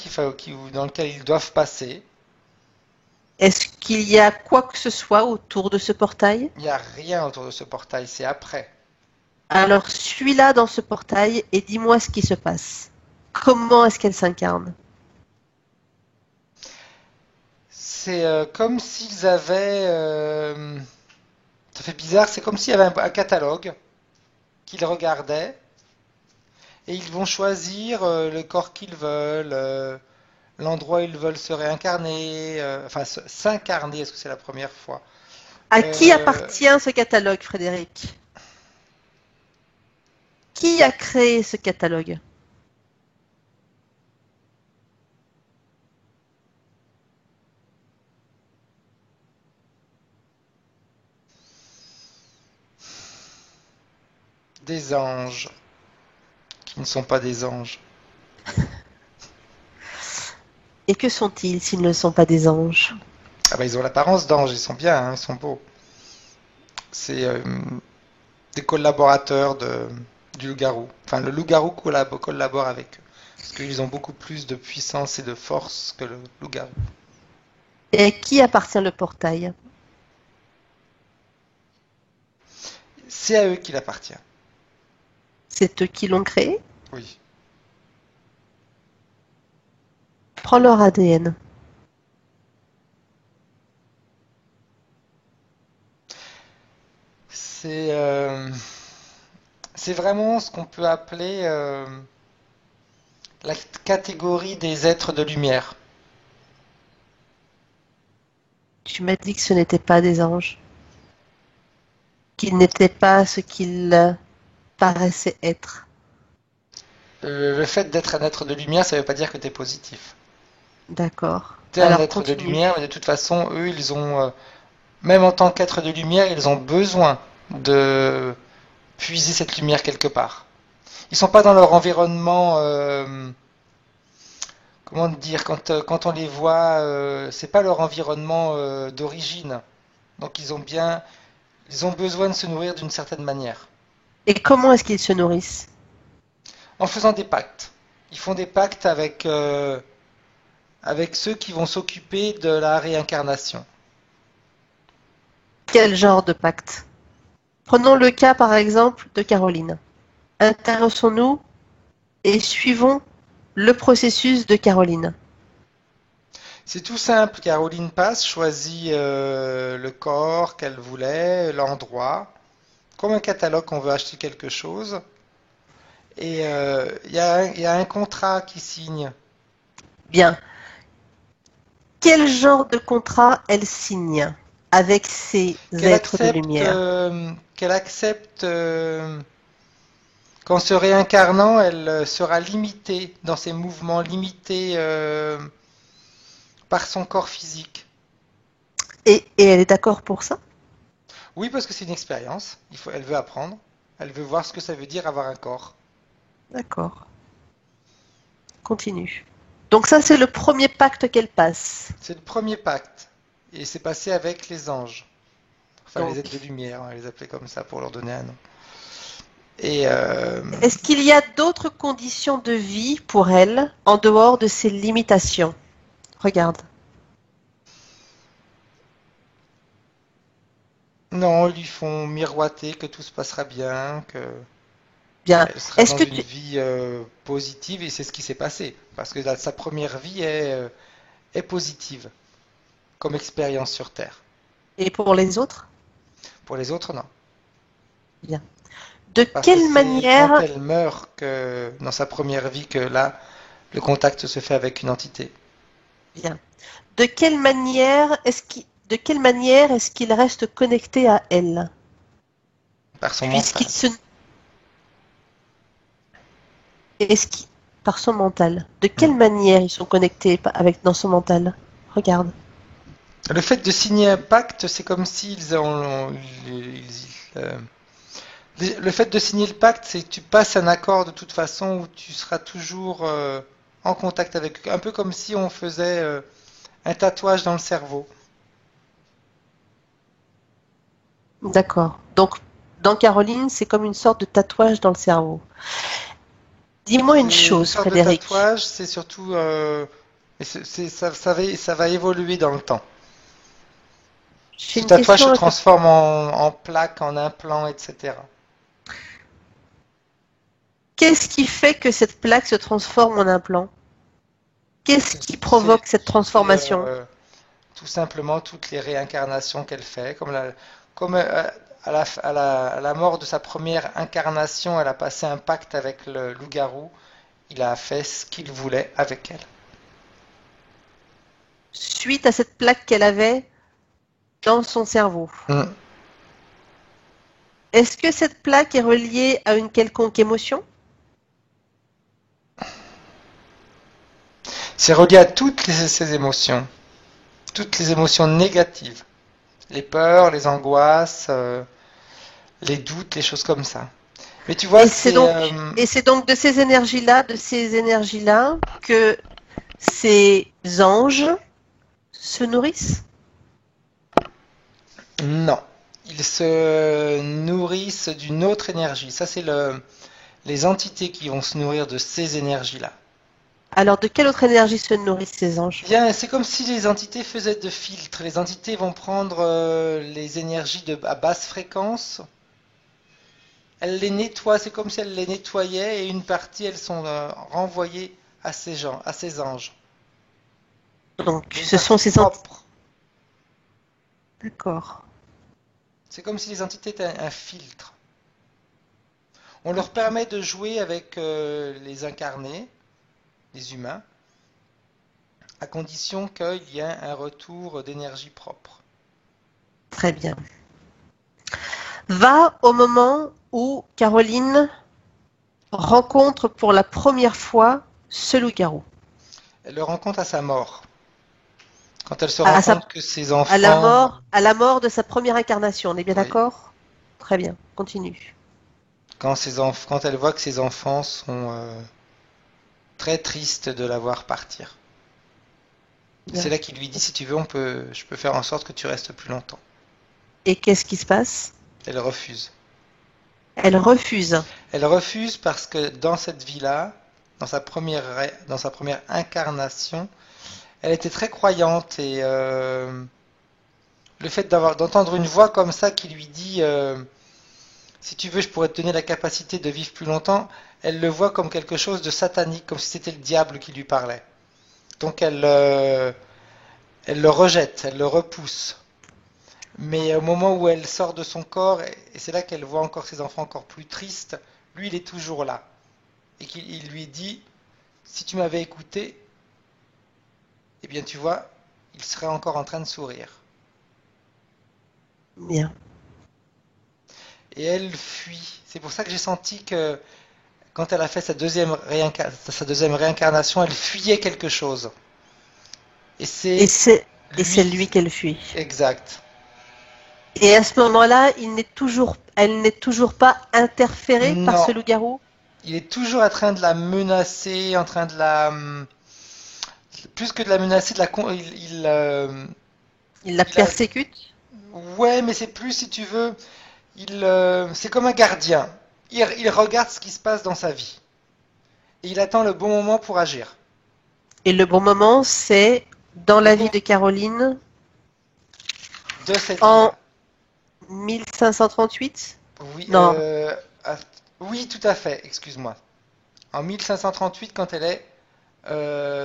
dans lequel ils doivent passer. Est-ce qu'il y a quoi que ce soit autour de ce portail? Il n'y a rien autour de ce portail, c'est après. Alors suis-la dans ce portail et dis-moi ce qui se passe. Comment est-ce qu'elle s'incarne? C'est comme s'ils avaient... ça fait bizarre, c'est comme s'il y avait un catalogue qu'ils regardaient et ils vont choisir le corps qu'ils veulent, l'endroit où ils veulent se réincarner, enfin s'incarner, est-ce que c'est la première fois? À qui Euh, appartient ce catalogue, Frédéric? Qui a créé ce catalogue? des anges qui ne sont pas des anges. Et que sont-ils s'ils ne sont pas des anges? Ah bah ils ont l'apparence d'anges, ils sont bien, hein, ils sont beaux. C'est des collaborateurs du loup-garou. Enfin, le loup-garou collabore avec eux. Parce qu'ils ont beaucoup plus de puissance et de force que le loup-garou. Et à qui appartient le portail? C'est à eux qu'il appartient. C'est eux qui l'ont créé? Oui. Prends leur ADN. C'est c'est vraiment ce qu'on peut appeler la catégorie des êtres de lumière. Tu m'as dit que ce n'étaient pas des anges. Qu'ils n'étaient pas ce qu'ils paraissaient être. Le fait d'être un être de lumière, ça ne veut pas dire que tu es positif. D'accord. Tu es un Alors être de continue. lumière, mais de toute façon, eux, ils ont, même en tant qu'être de lumière, ils ont besoin de puiser cette lumière quelque part. Ils sont pas dans leur environnement, comment dire, quand on les voit, c'est pas leur environnement d'origine. Donc ils ont besoin de se nourrir d'une certaine manière. Et comment est-ce qu'ils se nourrissent? En faisant des pactes. Ils font des pactes avec ceux qui vont s'occuper de la réincarnation. Quel genre de pacte? Prenons le cas par exemple de Caroline. Intéressons-nous et suivons le processus de Caroline? C'est tout simple. Caroline passe, choisit le corps qu'elle voulait, l'endroit, comme un catalogue qu'on veut acheter quelque chose. Et il y a un contrat qui signe. Bien. Quel genre de contrat elle signe avec ces êtres de lumière? Qu'elle accepte qu'en se réincarnant, elle sera limitée dans ses mouvements, limitée par son corps physique. Et elle est d'accord pour ça? Oui, parce que c'est une expérience. Elle veut apprendre. Elle veut voir ce que ça veut dire avoir un corps. D'accord. Continue. Donc ça, c'est le premier pacte qu'elle passe. C'est le premier pacte. Et c'est passé avec les anges. Enfin, Donc, les êtres de lumière, on va les appeler comme ça pour leur donner un nom. Et est-ce qu'il y a d'autres conditions de vie pour elle en dehors de ces limitations? Regarde. non, ils lui font miroiter que tout se passera bien, que Bien. elle sera Est-ce dans que une tu... vie positive, et c'est ce qui s'est passé. Parce que sa première vie est positive, comme expérience sur Terre. Et pour les autres? Pour les autres, non. Bien. De Parce que quelle c'est quand manière... elle meurt que, dans sa première vie, que là, le contact se fait avec une entité. Bien. De quelle manière est-ce qu'il reste connecté à elle? Par son mental. Puisqu'il se... Est-ce qu'il... Par son mental. De quelle manière ils sont connectés dans son mental? Regarde. Le fait de signer un pacte, c'est comme le fait de signer le pacte, c'est que tu passes un accord de toute façon où tu seras toujours en contact avec eux. Un peu comme si on faisait un tatouage dans le cerveau. D'accord. Donc, dans Caroline, c'est comme une sorte de tatouage dans le cerveau. Dis-moi une C'est une chose, sorte de Frédéric. tatouage, c'est surtout... ça va évoluer dans le temps. J'ai Ce une tatouage se question. transforme en plaque, en implant, etc. Qu'est-ce qui fait que cette plaque se transforme en implant? Qu'est-ce qui provoque cette transformation? Tout simplement toutes les réincarnations qu'elle fait. Comme à la mort de sa première incarnation, elle a passé un pacte avec le loup-garou. Il a fait ce qu'il voulait avec elle. Suite à cette plaque qu'elle avait dans son cerveau. Est-ce que cette plaque est reliée à une quelconque émotion? C'est relié à ces émotions. Toutes les émotions négatives. Les peurs, les angoisses, les doutes, les choses comme ça. Mais tu vois, Et c'est donc de ces énergies-là, que ces anges se nourrissent? Non. Ils se nourrissent d'une autre énergie. Ça, c'est les entités qui vont se nourrir de ces énergies-là. Alors, de quelle autre énergie se nourrissent ces anges? Bien, c'est comme si les entités faisaient de filtres. Les entités vont prendre les énergies à basse fréquence. Elles les nettoient, c'est comme si elles les nettoyaient, et une partie, elles sont renvoyées à ces anges. Donc, Une ce sont partie ces entités. propre. D'accord. C'est comme si les entités étaient un filtre. On leur permet de jouer avec les incarnés, les humains, à condition qu'il y ait un retour d'énergie propre. Très bien. Va au moment où Caroline rencontre pour la première fois ce loup-garou. Elle le rencontre à sa mort. Quand elle se rend compte que ses enfants... À la mort de sa première incarnation, on est bien Oui. d'accord? Très bien, continue. Quand elle voit que ses enfants sont très tristes de la voir partir. Bien. C'est là qu'il lui dit, si tu veux, je peux faire en sorte que tu restes plus longtemps. Et qu'est-ce qui se passe? Elle refuse. Elle refuse. Elle refuse parce que dans cette vie-là, dans sa première incarnation, elle était très croyante, et le fait d'entendre une voix comme ça qui lui dit si tu veux, je pourrais te donner la capacité de vivre plus longtemps, elle le voit comme quelque chose de satanique, comme si c'était le diable qui lui parlait. Donc elle le rejette, elle le repousse. Mais au moment où elle sort de son corps, et c'est là qu'elle voit encore ses enfants encore plus tristes, lui il est toujours là. Et qu'il lui dit, si tu m'avais écouté, eh bien tu vois, il serait encore en train de sourire. Bien. Et elle fuit. C'est pour ça que j'ai senti que quand elle a fait sa deuxième réincarnation, elle fuyait quelque chose. Et Et c'est c'est lui, lui qu'elle fuit. exact. Et à ce moment-là, elle n'est toujours pas interférée par Non, ce loup-garou? il est toujours en train de la menacer, en train de la... Plus que de la menacer, Il la il a... persécute? Ouais, mais c'est plus, si tu veux, c'est comme un gardien. Il regarde ce qui se passe dans sa vie. Et il attend le bon moment pour agir. Et le bon moment, c'est dans Le la vie bon de Caroline de cette en vie-là. 1538? Oui, Non, ah, oui, tout à fait, excuse-moi. En 1538, quand elle est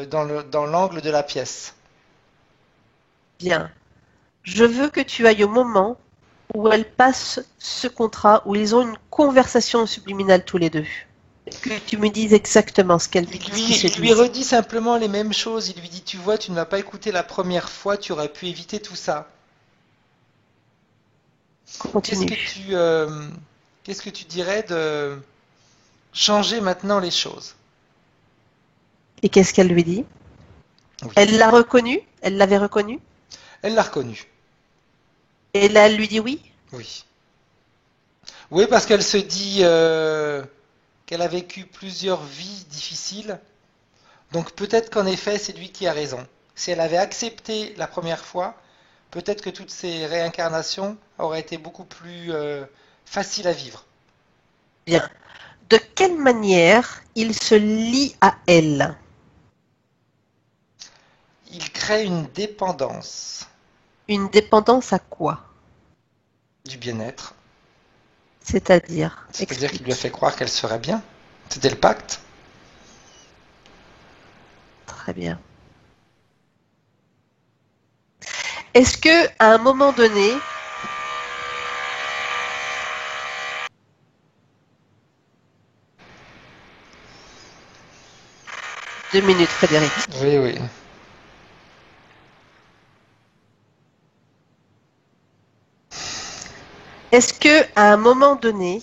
dans l'angle de la pièce. bien. Je veux que tu ailles au moment où elle passe ce contrat, où ils ont une conversation subliminale tous les deux. Que tu me dises exactement ce qu'ils se Il lui disent. redit simplement les mêmes choses. Il lui dit, tu vois, tu ne m'as pas écouté la première fois, tu aurais pu éviter tout ça. Qu'est-ce que Continue. qu'est-ce que tu dirais de changer maintenant les choses? Et qu'est-ce qu'elle lui dit? Oui. Elle l'a reconnu? Elle l'avait reconnu? Elle l'a reconnu. Et là, elle lui dit oui? Oui. Oui, parce qu'elle se dit qu'elle a vécu plusieurs vies difficiles. Donc peut-être qu'en effet, c'est lui qui a raison. Si elle avait accepté la première fois, peut-être que toutes ces réincarnations auraient été beaucoup plus faciles à vivre. Bien. De quelle manière il se lie à elle? Il crée une dépendance Une dépendance à quoi? du bien-être. C'est-à-dire, C'est-à-dire qu'il lui a explique. fait croire qu'elle serait bien. C'était le pacte. Très bien. Est-ce que, à un moment donné, deux minutes, Frédéric. Oui, oui. Est-ce que, à un moment donné,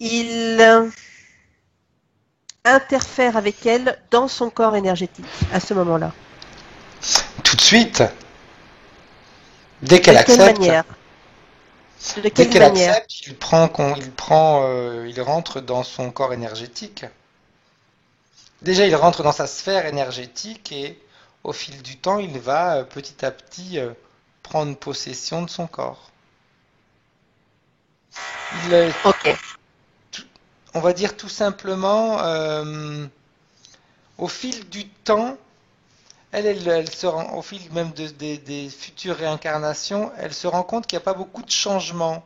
il interfère avec elle dans son corps énergétique à ce moment-là? Tout de suite, dès De qu'elle quelle accepte, manière? De dès quelle qu'elle manière? accepte, il rentre dans son corps énergétique. Déjà, il rentre dans sa sphère énergétique et au fil du temps, il va petit à petit prendre possession de son corps. Il, Ok. on va dire tout simplement, au fil du temps, au fil même des futures réincarnations, elle se rend compte qu'il n'y a pas beaucoup de changements.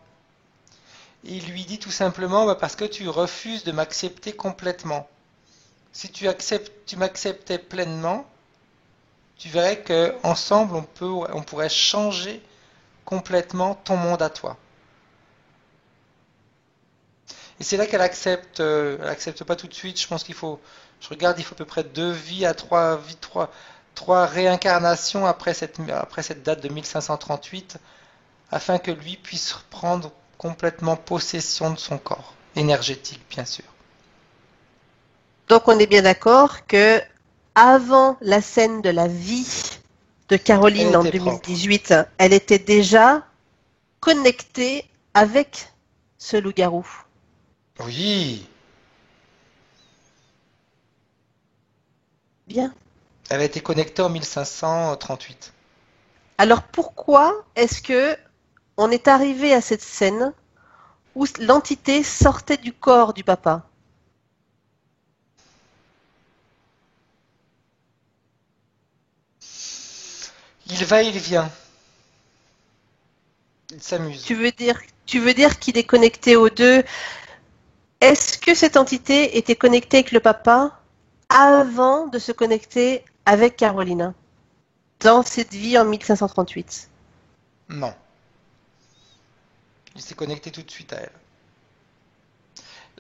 Et il lui dit tout simplement, bah, parce que tu refuses de m'accepter complètement. Si tu m'acceptais pleinement, tu verrais que ensemble on pourrait changer complètement ton monde à toi. Et c'est là qu'elle accepte, elle accepte pas tout de suite. Je pense je regarde, il faut à peu près deux vies à trois réincarnations après cette date de 1538, afin que lui puisse reprendre complètement possession de son corps, énergétique bien sûr. Donc on est bien d'accord que avant la scène de la vie de Elle Caroline en était propre. 2018, elle était déjà connectée avec ce loup-garou. Oui, Bien. elle a été connectée en 1538. Alors pourquoi est-ce que on est arrivé à cette scène où l'entité sortait du corps du papa? Il va, il vient. Il s'amuse. Tu veux dire qu'il est connecté aux deux. Est-ce que cette entité était connectée avec le papa avant de se connecter avec Carolina dans cette vie en 1538? Non. Il s'est connecté tout de suite à elle.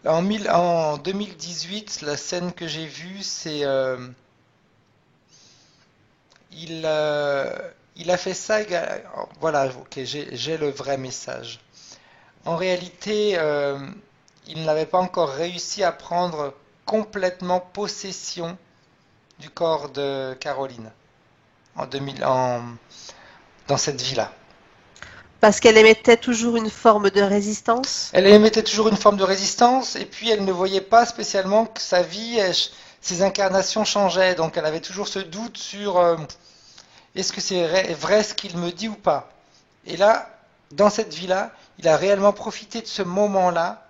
Là, en 2018, la scène que j'ai vue, c'est il, il a fait ça. Voilà, ok, j'ai le vrai message. En réalité, il n'avait pas encore réussi à prendre complètement possession du corps de Caroline dans cette vie-là. Parce qu'elle émettait toujours une forme de résistance? Elle émettait toujours une forme de résistance, et puis elle ne voyait pas spécialement que sa vie, ses incarnations changeaient, donc elle avait toujours ce doute sur est-ce que c'est vrai ce qu'il me dit ou pas. Et là, dans cette vie-là, il a réellement profité de ce moment-là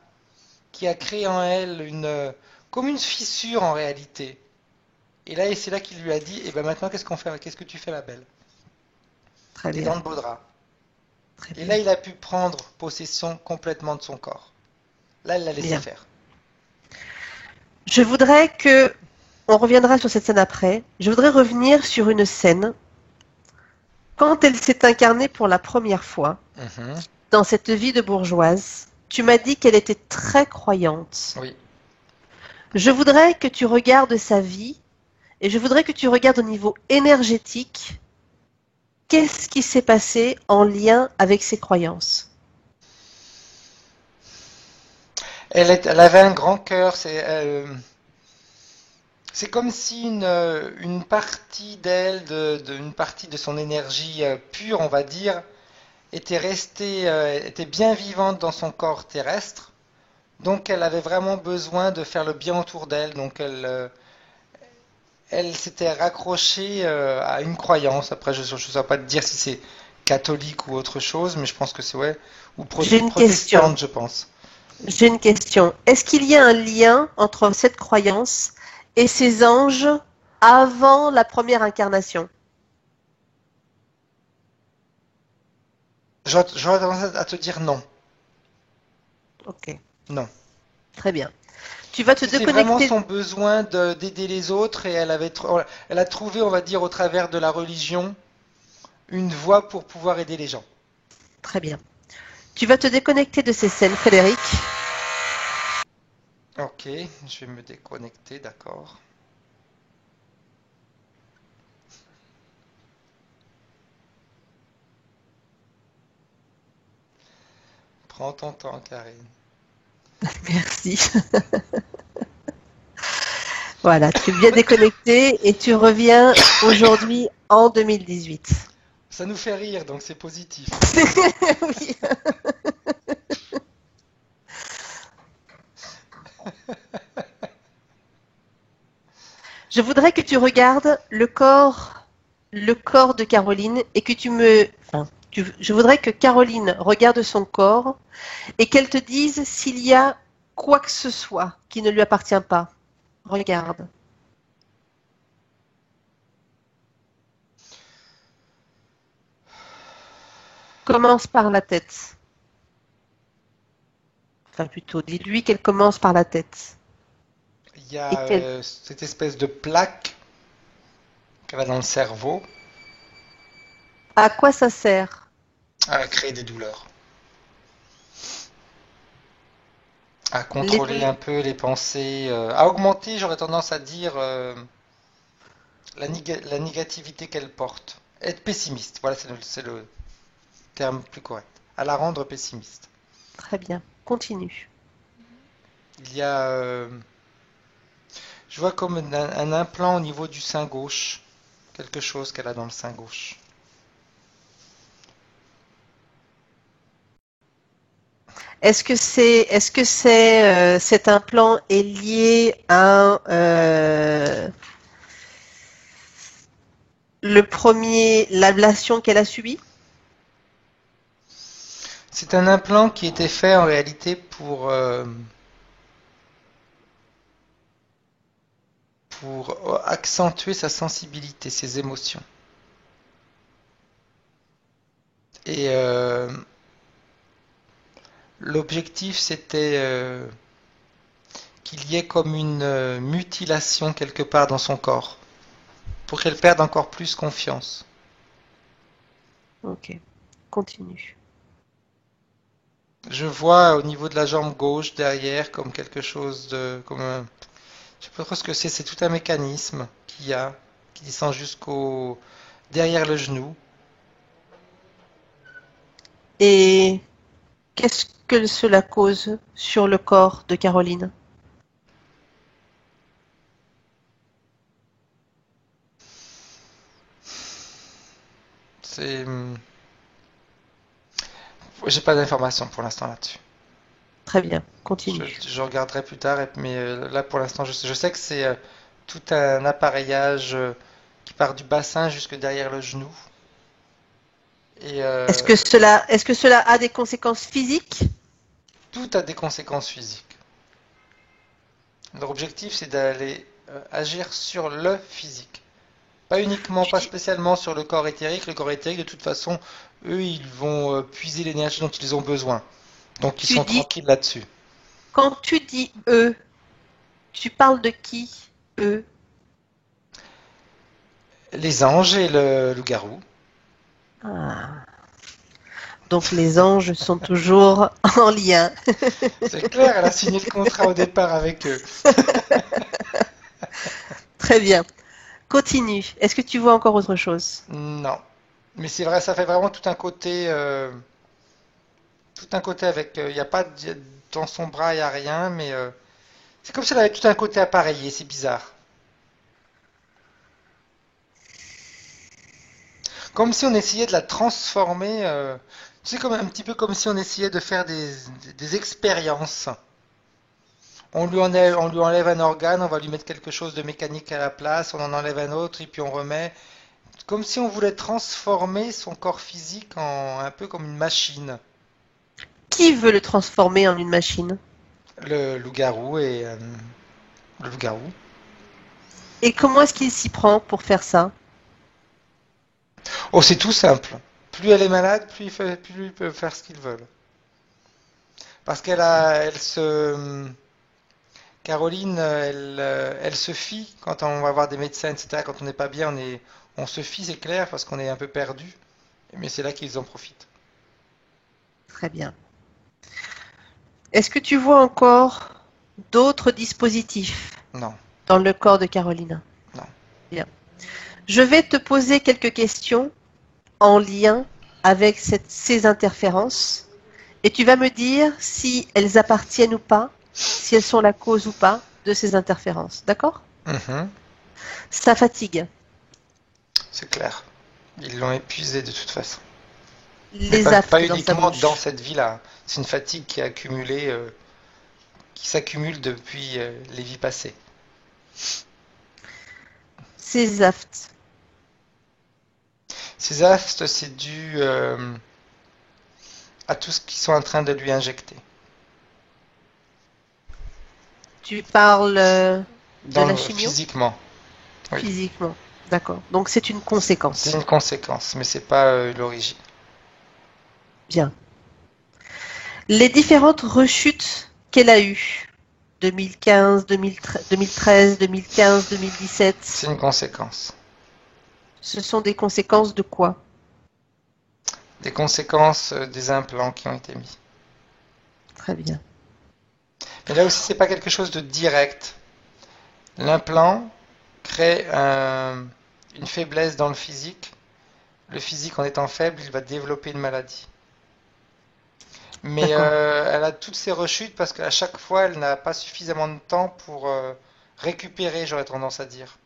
qui a créé en elle comme une fissure en réalité. Et là, c'est là qu'il lui a dit, et ben maintenant, qu'est-ce qu'on fait? Qu'est-ce que tu fais, ma belle? Très T'es bien. dans le beau drap. Très Et bien. là, il a pu prendre possession complètement de son corps. Là, il l'a laissé Bien. faire. Je voudrais que, on reviendra sur cette scène après, je voudrais revenir sur une scène quand elle s'est incarnée pour la première fois Mhm. dans cette vie de bourgeoise. Tu m'as dit qu'elle était très croyante. Oui. Je voudrais que tu regardes sa vie et je voudrais que tu regardes au niveau énergétique qu'est-ce qui s'est passé en lien avec ses croyances. Elle avait un grand cœur. C'est comme si une partie d'elle, une partie de son énergie pure, on va dire, était bien vivante dans son corps terrestre. Donc elle avait vraiment besoin de faire le bien autour d'elle. Donc elle s'était raccrochée à une croyance. Après, je ne saurais pas te dire si c'est catholique ou autre chose, mais je pense que c'est ouais, ou J'ai une question. protestante, je pense. J'ai une question. Est-ce qu'il y a un lien entre cette croyance et ces anges avant la première incarnation? J'aurais tendance à te dire non. Ok, Non. très bien. Tu vas te C'était vraiment déconnecter. son besoin d'aider les autres et elle a trouvé, on va dire, au travers de la religion, une voie pour pouvoir aider les gens. Très bien. Tu vas te déconnecter de ces scènes, Frédéric. Ok, je vais me déconnecter, d'accord. Prends ton temps, Karine. Merci. Voilà, tu es bien déconnecté et tu reviens aujourd'hui en 2018. Ça nous fait rire, donc c'est positif. Oui. Je voudrais que tu regardes le corps de Caroline et que je voudrais que Caroline regarde son corps et qu'elle te dise s'il y a quoi que ce soit qui ne lui appartient pas. Regarde. Commence par la tête. Enfin plutôt, dis-lui qu'elle commence par la tête. Il y Et a qu'elle... cette espèce de plaque qu'elle a dans le cerveau À quoi ça sert? à créer des douleurs, à Les contrôler dou- un peu les pensées, à augmenter, j'aurais tendance à dire, la négativité qu'elle porte. Être pessimiste, voilà, c'est le terme plus correct. À la rendre pessimiste. Très bien, continue. Il y a, je vois comme un implant au niveau du sein gauche, quelque chose qu'elle a dans le sein gauche. Est-ce que cet implant est lié à l'ablation qu'elle a subie? C'est un implant qui était fait en réalité pour accentuer sa sensibilité, ses émotions. Et L'objectif, c'était qu'il y ait comme une mutilation quelque part dans son corps, pour qu'elle perde encore plus confiance. Ok. Continue. Je vois au niveau de la jambe gauche derrière comme quelque chose de, je sais pas trop ce que c'est tout un mécanisme qu'il y a, qui descend jusqu'au derrière le genou. Et qu'est-ce que cela cause sur le corps de Caroline? C'est, j'ai pas d'informations pour l'instant là-dessus. Très bien, Je, continue. je regarderai plus tard, mais là pour l'instant je sais que c'est tout un appareillage qui part du bassin jusque derrière le genou. Et Est-ce que cela a des conséquences physiques? tout a des conséquences physiques. Leur objectif c'est d'aller agir sur le physique. Pas uniquement, Tu pas dis, spécialement sur le corps éthérique. Le corps éthérique, de toute façon, eux, ils vont puiser l'énergie dont ils ont besoin. Donc ils tu sont dis, tranquilles là-dessus. quand tu dis eux, tu parles de qui? Eux. Les anges et le loup-garou. Ah. Donc les anges sont toujours en lien. C'est clair, elle a signé le contrat au départ avec eux. Très bien. Continue. Est-ce que tu vois encore autre chose? Non. Mais c'est vrai, ça fait vraiment tout un côté avec, il n'y a pas dans son bras, il n'y a rien, mais c'est comme si elle avait tout un côté appareillé, c'est bizarre. Comme si on essayait de la transformer, tu sais, comme un petit peu comme si on essayait de faire des expériences. On lui enlève un organe, on va lui mettre quelque chose de mécanique à la place, on en enlève un autre et puis on remet. Comme si on voulait transformer son corps physique en un peu comme une machine. Qui veut le transformer en une machine? Le loup-garou et le loup-garou. Et comment est-ce qu'il s'y prend pour faire ça? Oh, c'est tout simple. Plus elle est malade, plus ils peuvent faire ce qu'ils veulent. Parce elle se, Caroline, elle se fie quand on va voir des médecins, etc. Quand on n'est pas bien, on se fie, c'est clair, parce qu'on est un peu perdu. Mais c'est là qu'ils en profitent. Très bien. Est-ce que tu vois encore d'autres dispositifs Non, dans le corps de Caroline? non. Bien. Je vais te poser quelques questions en lien avec ces interférences et tu vas me dire si elles appartiennent ou pas, si elles sont la cause ou pas de ces interférences. D'accord? Mhm, Ça fatigue. c'est clair. Ils l'ont épuisé de toute façon. Mais Les pas aftes dans sa uniquement dans bouche. cette vie-là. C'est une fatigue qui est accumulée, qui s'accumule depuis les vies passées. Ces aftes. Ces astes, c'est dû à tout ce qu'ils sont en train de lui injecter. Tu parles de la chimio? Physiquement, oui. Physiquement. D'accord. Donc c'est une C'est conséquence. une conséquence, mais c'est pas l'origine. Bien. Les différentes rechutes qu'elle a eues, 2015, 2013, 2015, 2017, C'est une conséquence. ce sont des conséquences de quoi? Des conséquences des implants qui ont été mis. Très bien. Mais là aussi, c'est pas quelque chose de direct. L'implant crée une faiblesse dans le physique. Le physique, en étant faible, il va développer une maladie. Mais D'accord. elle a toutes ces rechutes parce qu'à chaque fois, elle n'a pas suffisamment de temps pour récupérer, j'aurais tendance à dire.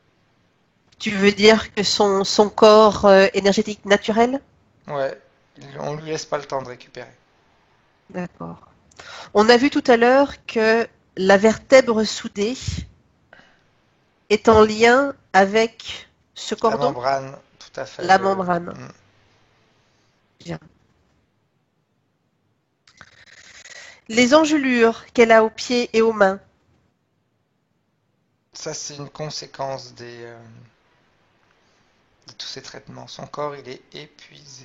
Tu veux dire que son corps énergétique naturel? Ouais, on lui laisse pas le temps de récupérer. D'accord. On a vu tout à l'heure que la vertèbre soudée est en lien avec ce La cordon, membrane, tout à fait. la membrane. Mm. Bien. Les engelures qu'elle a aux pieds et aux mains, Ça, c'est une conséquence de tous ces traitements. Son corps, il est épuisé.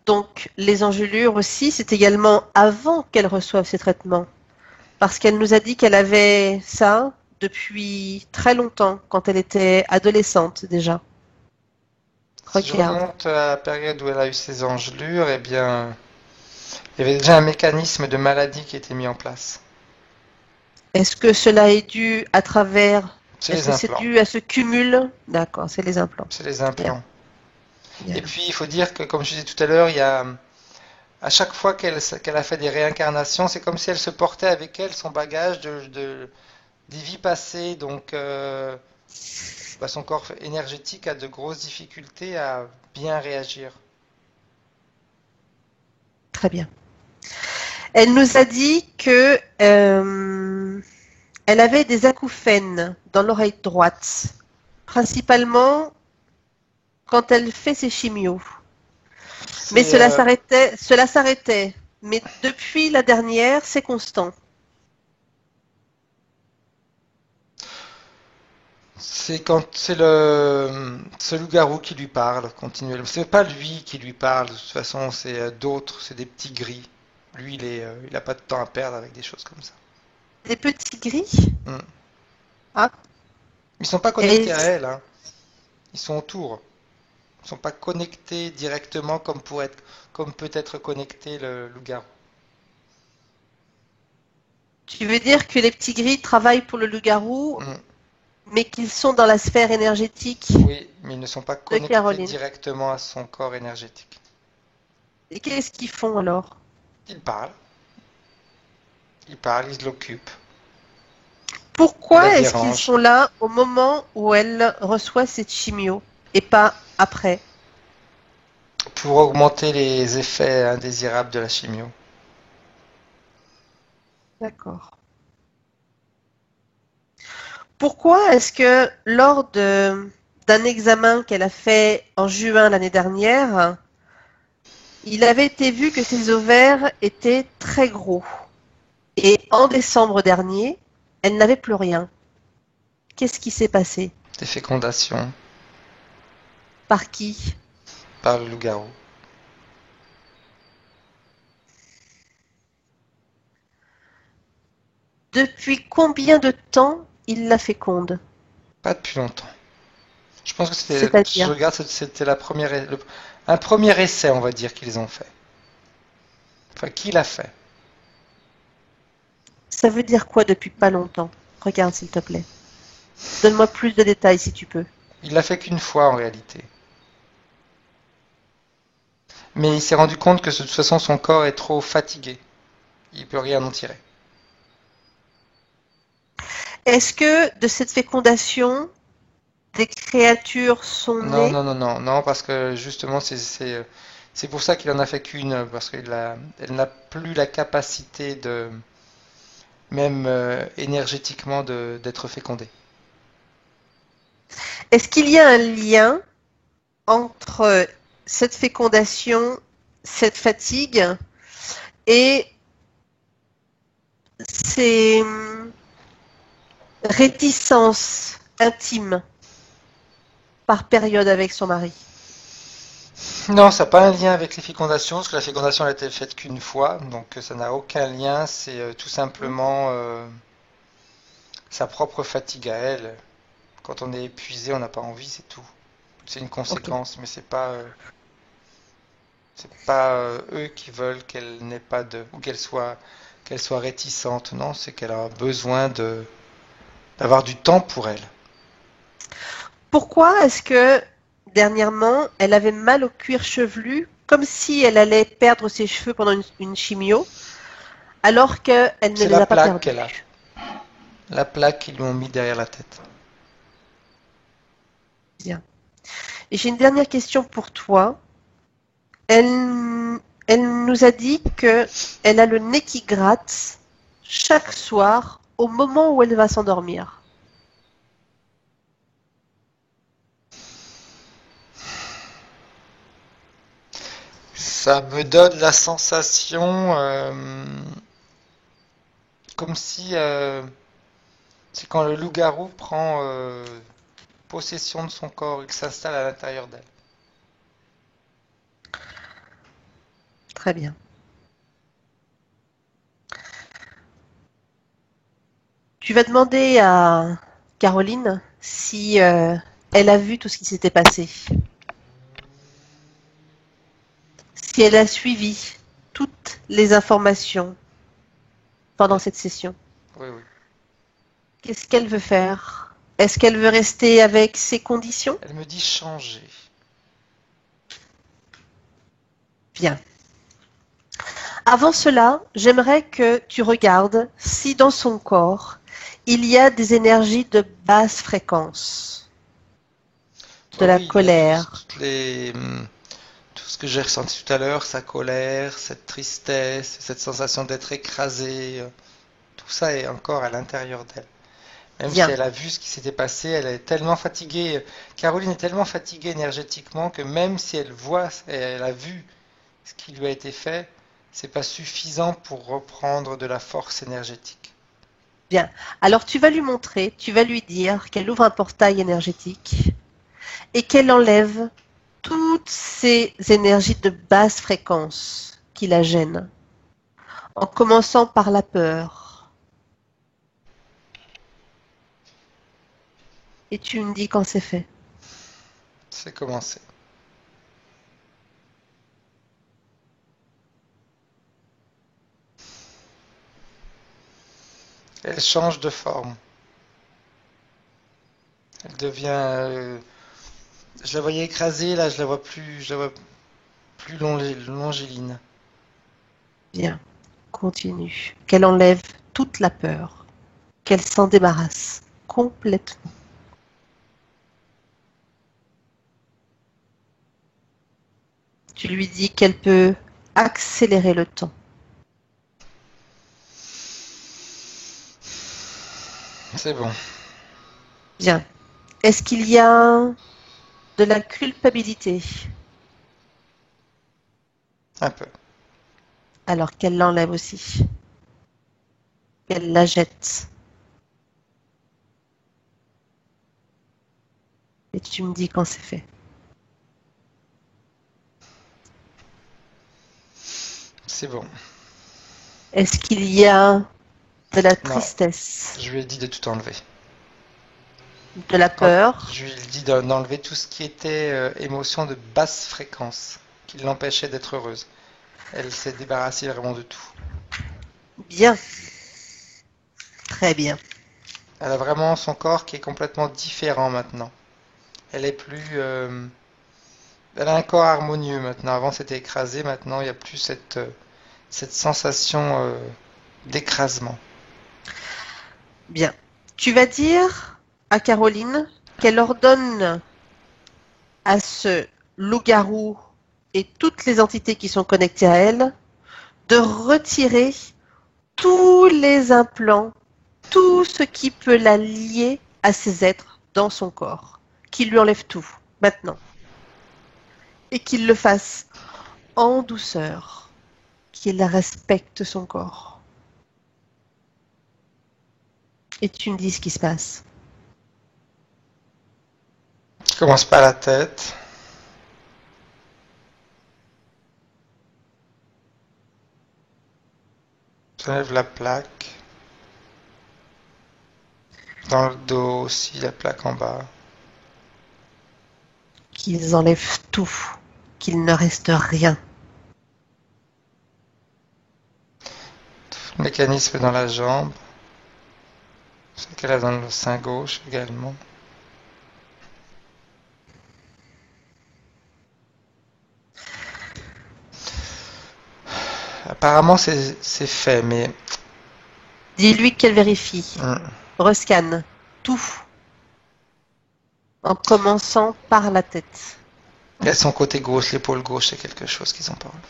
Donc, les engelures aussi, c'est également avant qu'elle reçoive ces traitements. Parce qu'elle nous a dit qu'elle avait ça depuis très longtemps, quand elle était adolescente déjà. Si je Regarde. remonte à la période où elle a eu ses engelures, eh bien, il y avait déjà un mécanisme de maladie qui était mis en place. Est-ce que cela est dû à travers... C'est Est-ce les que c'est implants. dû à ce cumul? D'accord, c'est les implants. C'est les Bien, implants. bien. Et puis, il faut dire que, comme je disais tout à l'heure, il y a, à chaque fois qu'elle a fait des réincarnations, c'est comme si elle se portait avec elle son bagage des vies passées. Donc, son corps énergétique a de grosses difficultés à bien réagir. Très bien. Elle nous a dit que elle avait des acouphènes dans l'oreille droite, principalement quand elle fait ses chimios. Mais C'est cela s'arrêtait. Mais depuis la dernière, c'est constant. c'est quand c'est ce loup-garou qui lui parle continuellement. C'est pas lui qui lui parle, de toute façon, c'est d'autres, c'est des petits gris. Lui, il a pas de temps à perdre avec des choses comme ça. Des petits gris. Hmm. Ah, Ils sont pas et connectés à elle, hein. Ils sont autour. Ils sont pas connectés directement comme peut être connecté le loup-garou. tu veux dire que les petits gris travaillent pour le loup-garou, Hmm. mais qu'ils sont dans la sphère énergétique Oui, mais ils ne sont pas de connectés Caroline. directement à son corps énergétique. Et qu'est-ce qu'ils font alors? Ils parlent, ils l'occupent, ils la Pourquoi est-ce qu'ils dérangent sont là au moment où elle reçoit cette chimio et pas après? pour augmenter les effets indésirables de la chimio. D'accord. Pourquoi est-ce que d'un examen qu'elle a fait en juin l'année dernière, il avait été vu que ses ovaires étaient très gros et en décembre dernier, elle n'avait plus rien. Qu'est-ce qui s'est passé? Des fécondations Par qui? par le loup-garou. Depuis combien de temps il la féconde? Pas depuis longtemps. Je pense que je C'est-à-dire? regarde, c'était un premier essai, on va dire, qu'ils ont fait. Enfin, qui l'a fait? Ça veut dire quoi depuis pas longtemps? Regarde s'il te plaît. Donne-moi plus de détails si tu peux. Il l'a fait qu'une fois en réalité. Mais il s'est rendu compte que de toute façon son corps est trop fatigué. Il peut rien en tirer. Est-ce que de cette fécondation, des créatures sont Non, nées? non, non, non, non, parce que justement c'est pour ça qu'il en a fait qu'une, parce elle n'a plus la capacité même énergétiquement d'être fécondée. Est-ce qu'il y a un lien entre cette fécondation, cette fatigue et ces réticences intimes par période avec son mari? Non, ça n'a pas un lien avec les fécondations, parce que la fécondation n'a été faite qu'une fois, donc ça n'a aucun lien, c'est tout simplement sa propre fatigue à elle. Quand on est épuisé, on n'a pas envie, c'est tout. C'est une Ok. conséquence, mais c'est pas eux qui veulent qu'elle n'ait pas ou qu'elle soit réticente. Non, c'est qu'elle a besoin d'avoir du temps pour elle. Pourquoi est-ce que dernièrement, elle avait mal au cuir chevelu, comme si elle allait perdre ses cheveux pendant une chimio, alors qu'elle ne C'est les la a pas plaque perdus? qu'elle a. La plaque qu'ils lui ont mis derrière la tête. Bien. Et j'ai une dernière question pour toi. Elle, elle nous a dit que elle a le nez qui gratte chaque soir au moment où elle va s'endormir. Ça me donne la sensation comme si c'est quand le loup-garou prend possession de son corps, il s'installe à l'intérieur d'elle. Très bien. Tu vas demander à Caroline si elle a vu tout ce qui s'était passé. Si elle a suivi toutes les informations pendant cette session. Oui, oui. Qu'est-ce qu'elle veut faire? Est-ce qu'elle veut rester avec ses conditions? Elle me dit changer. Bien. Avant cela, j'aimerais que tu regardes si dans son corps, il y a des énergies de basse fréquence, de la Oui, colère. tout ce que j'ai ressenti tout à l'heure, sa colère, cette tristesse, cette sensation d'être écrasée, tout ça est encore à l'intérieur d'elle. Même si Bien. elle a vu ce qui s'était passé, elle est tellement fatiguée. Caroline est tellement fatiguée énergétiquement que même si elle voit, elle a vu ce qui lui a été fait, c'est pas suffisant pour reprendre de la force énergétique. Bien. Alors tu vas lui montrer, tu vas lui dire qu'elle ouvre un portail énergétique et qu'elle enlève toutes ces énergies de basse fréquence qui la gênent, en commençant par la peur. Et tu me dis quand c'est fait. C'est commencé. Elle change de forme. Elle devient. Je la voyais écrasée, là je la vois plus longéline. Bien. Continue. Qu'elle enlève toute la peur. Qu'elle s'en débarrasse complètement. Tu lui dis qu'elle peut accélérer le temps. C'est bon. Bien. Est-ce qu'il y a de la culpabilité? Un peu. Alors qu'elle l'enlève aussi. Qu'elle la jette. Et tu me dis quand c'est fait. C'est bon. Est-ce qu'il y a de la Non, tristesse, je lui ai dit de tout enlever. de la peur? Je lui ai dit d'enlever tout ce qui était émotion de basse fréquence, qui l'empêchait d'être heureuse. Elle s'est débarrassée vraiment de tout. Bien. Très bien. Elle a vraiment son corps qui est complètement différent maintenant. Elle est plus... elle a un corps harmonieux maintenant. Avant c'était écrasé, maintenant il n'y a plus cette sensation d'écrasement. Bien. Tu vas dire à Caroline qu'elle ordonne à ce loup-garou et toutes les entités qui sont connectées à elle de retirer tous les implants, tout ce qui peut la lier à ces êtres dans son corps. Qu'il lui enlève tout, maintenant. Et qu'il le fasse en douceur. Qu'il respecte son corps. Et tu me dis ce qui se passe. Je commence par la tête. J'enlève la plaque. Dans le dos aussi, la plaque en bas. Qu'ils enlèvent tout. Qu'il ne reste rien. Le mécanisme dans la jambe. Ce qu'elle a dans le sein gauche également. Apparemment c'est fait, mais Dis-lui qu'elle vérifie. hum, Rescanne. Tout. En commençant par la tête. il y a son côté gauche, l'épaule gauche, c'est quelque chose qu'ils ont pas enlevé.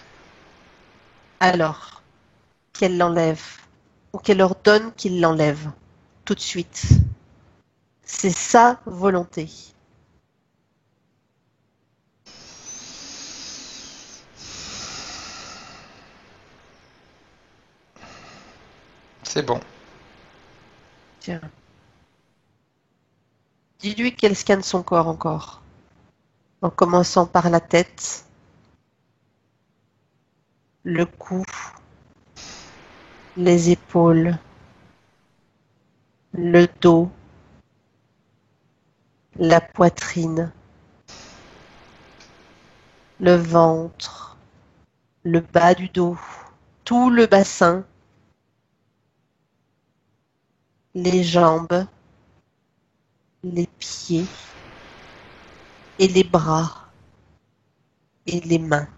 Alors, qu'elle l'enlève. Ou qu'elle ordonne qu'il l'enlève. Tout de suite. C'est sa volonté. C'est bon. Tiens. Dis-lui qu'elle scanne son corps encore. En commençant par la tête. le cou, les épaules, le dos, la poitrine, le ventre, le bas du dos, tout le bassin, les jambes, les pieds et les bras et les mains.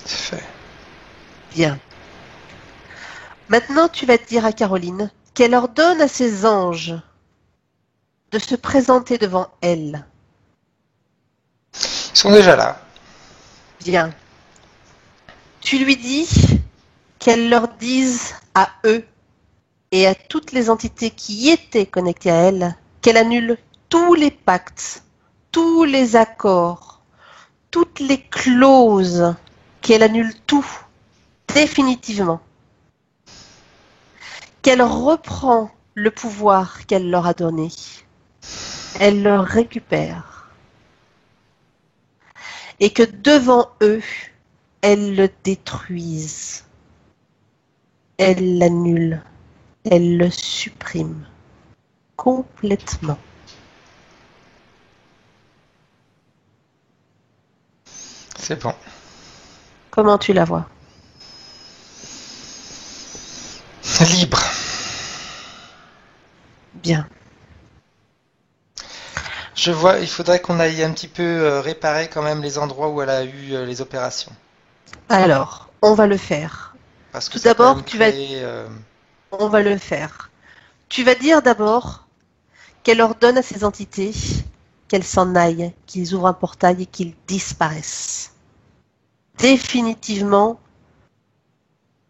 C'est fait. Bien. Maintenant, tu vas dire à Caroline qu'elle ordonne à ses anges de se présenter devant elle. Ils sont déjà là. Bien. Tu lui dis qu'elle leur dise à eux et à toutes les entités qui étaient connectées à elle qu'elle annule tous les pactes, tous les accords, toutes les clauses, qu'elle annule tout définitivement, qu'elle reprend le pouvoir qu'elle leur a donné, elle le récupère et que devant eux, elle le détruise, elle l'annule, elle le supprime complètement. C'est bon. Comment tu la vois? Libre. Bien. Je vois, il faudrait qu'on aille un petit peu réparer quand même les endroits où elle a eu les opérations. Alors, on va le faire. Parce que Tout ça a quand d'abord, même créé, on va le faire. Tu vas dire d'abord qu'elle ordonne à ces entités qu'elles s'en aillent, qu'ils ouvrent un portail et qu'ils disparaissent. Définitivement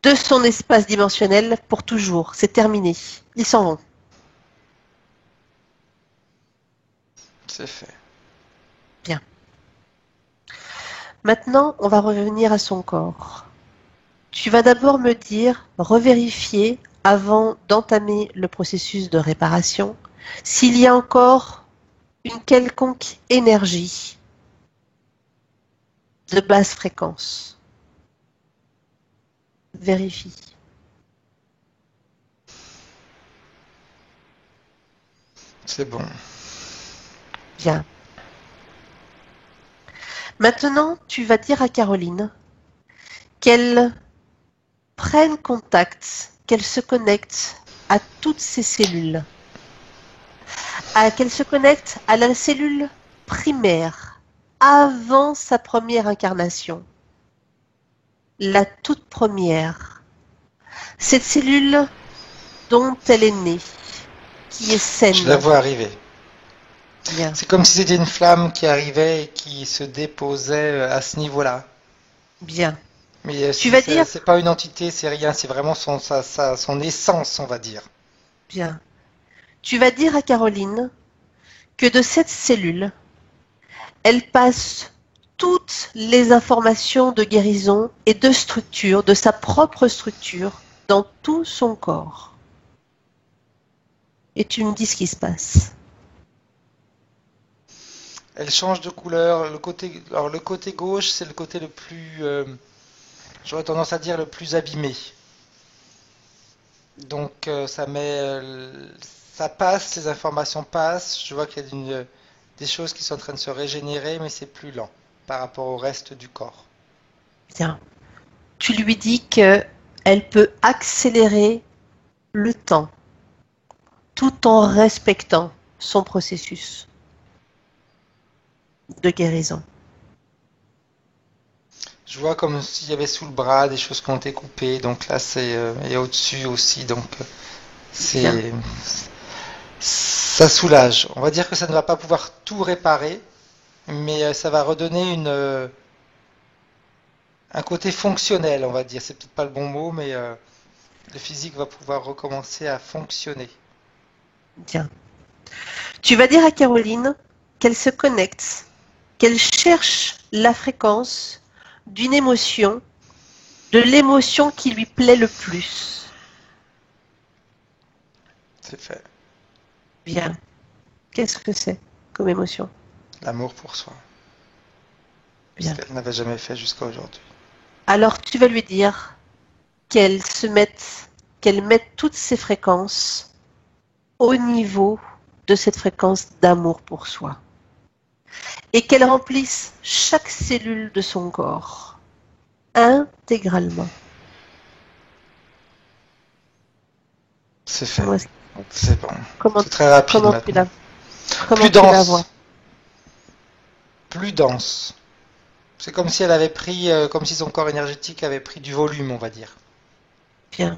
de son espace dimensionnel pour toujours. C'est terminé. Ils s'en vont. c'est fait. Bien. Maintenant, on va revenir à son corps. Tu vas d'abord me dire, revérifier avant d'entamer le processus de réparation, s'il y a encore une quelconque énergie de basse fréquence. Vérifie. C'est bon. Bien. Maintenant, tu vas dire à Caroline qu'elle prenne contact, qu'elle se connecte à toutes ces cellules, qu'elle se connecte à la cellule primaire avant sa première incarnation, la toute première, cette cellule dont elle est née, qui est saine. Je la vois arriver. Bien. C'est comme si c'était une flamme qui arrivait et qui se déposait à ce niveau-là. Bien. Mais Tu vas dire, c'est pas une entité, c'est rien, c'est vraiment son essence, on va dire. bien. Tu vas dire à Caroline que de cette cellule, elle passe toutes les informations de guérison et de structure, de sa propre structure, dans tout son corps. Et tu me dis ce qui se passe. Elle change de couleur. Alors le côté gauche, c'est le côté le plus, j'aurais tendance à dire le plus abîmé. Donc ça passe, les informations passent. Je vois qu'il y a des choses qui sont en train de se régénérer, mais c'est plus lent par rapport au reste du corps. Bien. Tu lui dis qu'elle peut accélérer le temps tout en respectant son processus de guérison. Je vois comme s'il y avait sous le bras des choses qui ont été coupées. Donc là, et au-dessus aussi. Donc c'est, ça soulage. On va dire que ça ne va pas pouvoir tout réparer, mais ça va redonner un côté fonctionnel, on va dire. C'est peut-être pas le bon mot, mais le physique va pouvoir recommencer à fonctionner. Bien. Tu vas dire à Caroline qu'elle se connecte, qu'elle cherche la fréquence d'une émotion, de l'émotion qui lui plaît le plus. C'est fait. Bien. Qu'est-ce que c'est comme émotion? L'amour pour soi. Bien. ce qu'elle n'avait jamais fait jusqu'à aujourd'hui. Alors tu vas lui dire qu'elle mette toutes ses fréquences au niveau de cette fréquence d'amour pour soi. Et qu'elle remplisse chaque cellule de son corps, intégralement. C'est fait. Comment, est-ce- C'est bon. comment- C'est très rapide comment tu maintenant. comment Plus tu la vois? dense. Plus dense. C'est comme si elle avait pris, comme si son corps énergétique avait pris du volume, on va dire. Bien.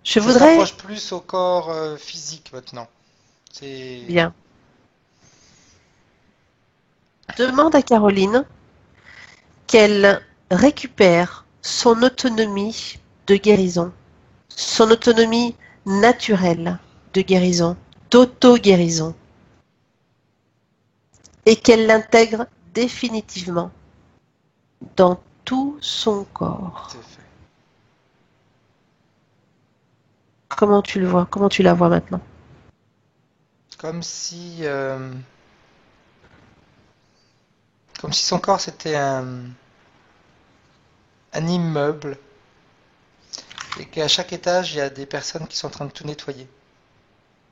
Je Ça se voudrais... rapproche plus au corps physique maintenant. C'est Bien. Demande à Caroline qu'elle récupère son autonomie de guérison, son autonomie naturelle de guérison, d'auto-guérison, et qu'elle l'intègre définitivement dans tout son corps. c'est fait. Comment tu le vois? Comment tu la vois maintenant? Comme si son corps c'était un immeuble et qu'à chaque étage il y a des personnes qui sont en train de tout nettoyer.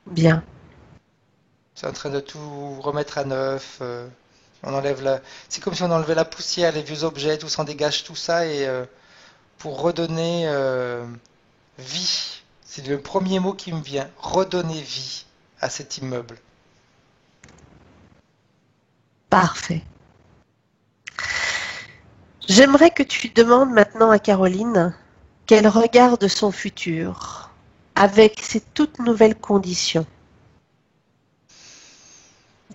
Bien. C'est en train de tout remettre à neuf. On enlève C'est comme si on enlevait la poussière, les vieux objets, tout s'en dégage, tout ça, et pour redonner vie. C'est le premier mot qui me vient. Redonner vie à cet immeuble. Parfait. J'aimerais que tu demandes maintenant à Caroline qu'elle regarde son futur avec ses toutes nouvelles conditions.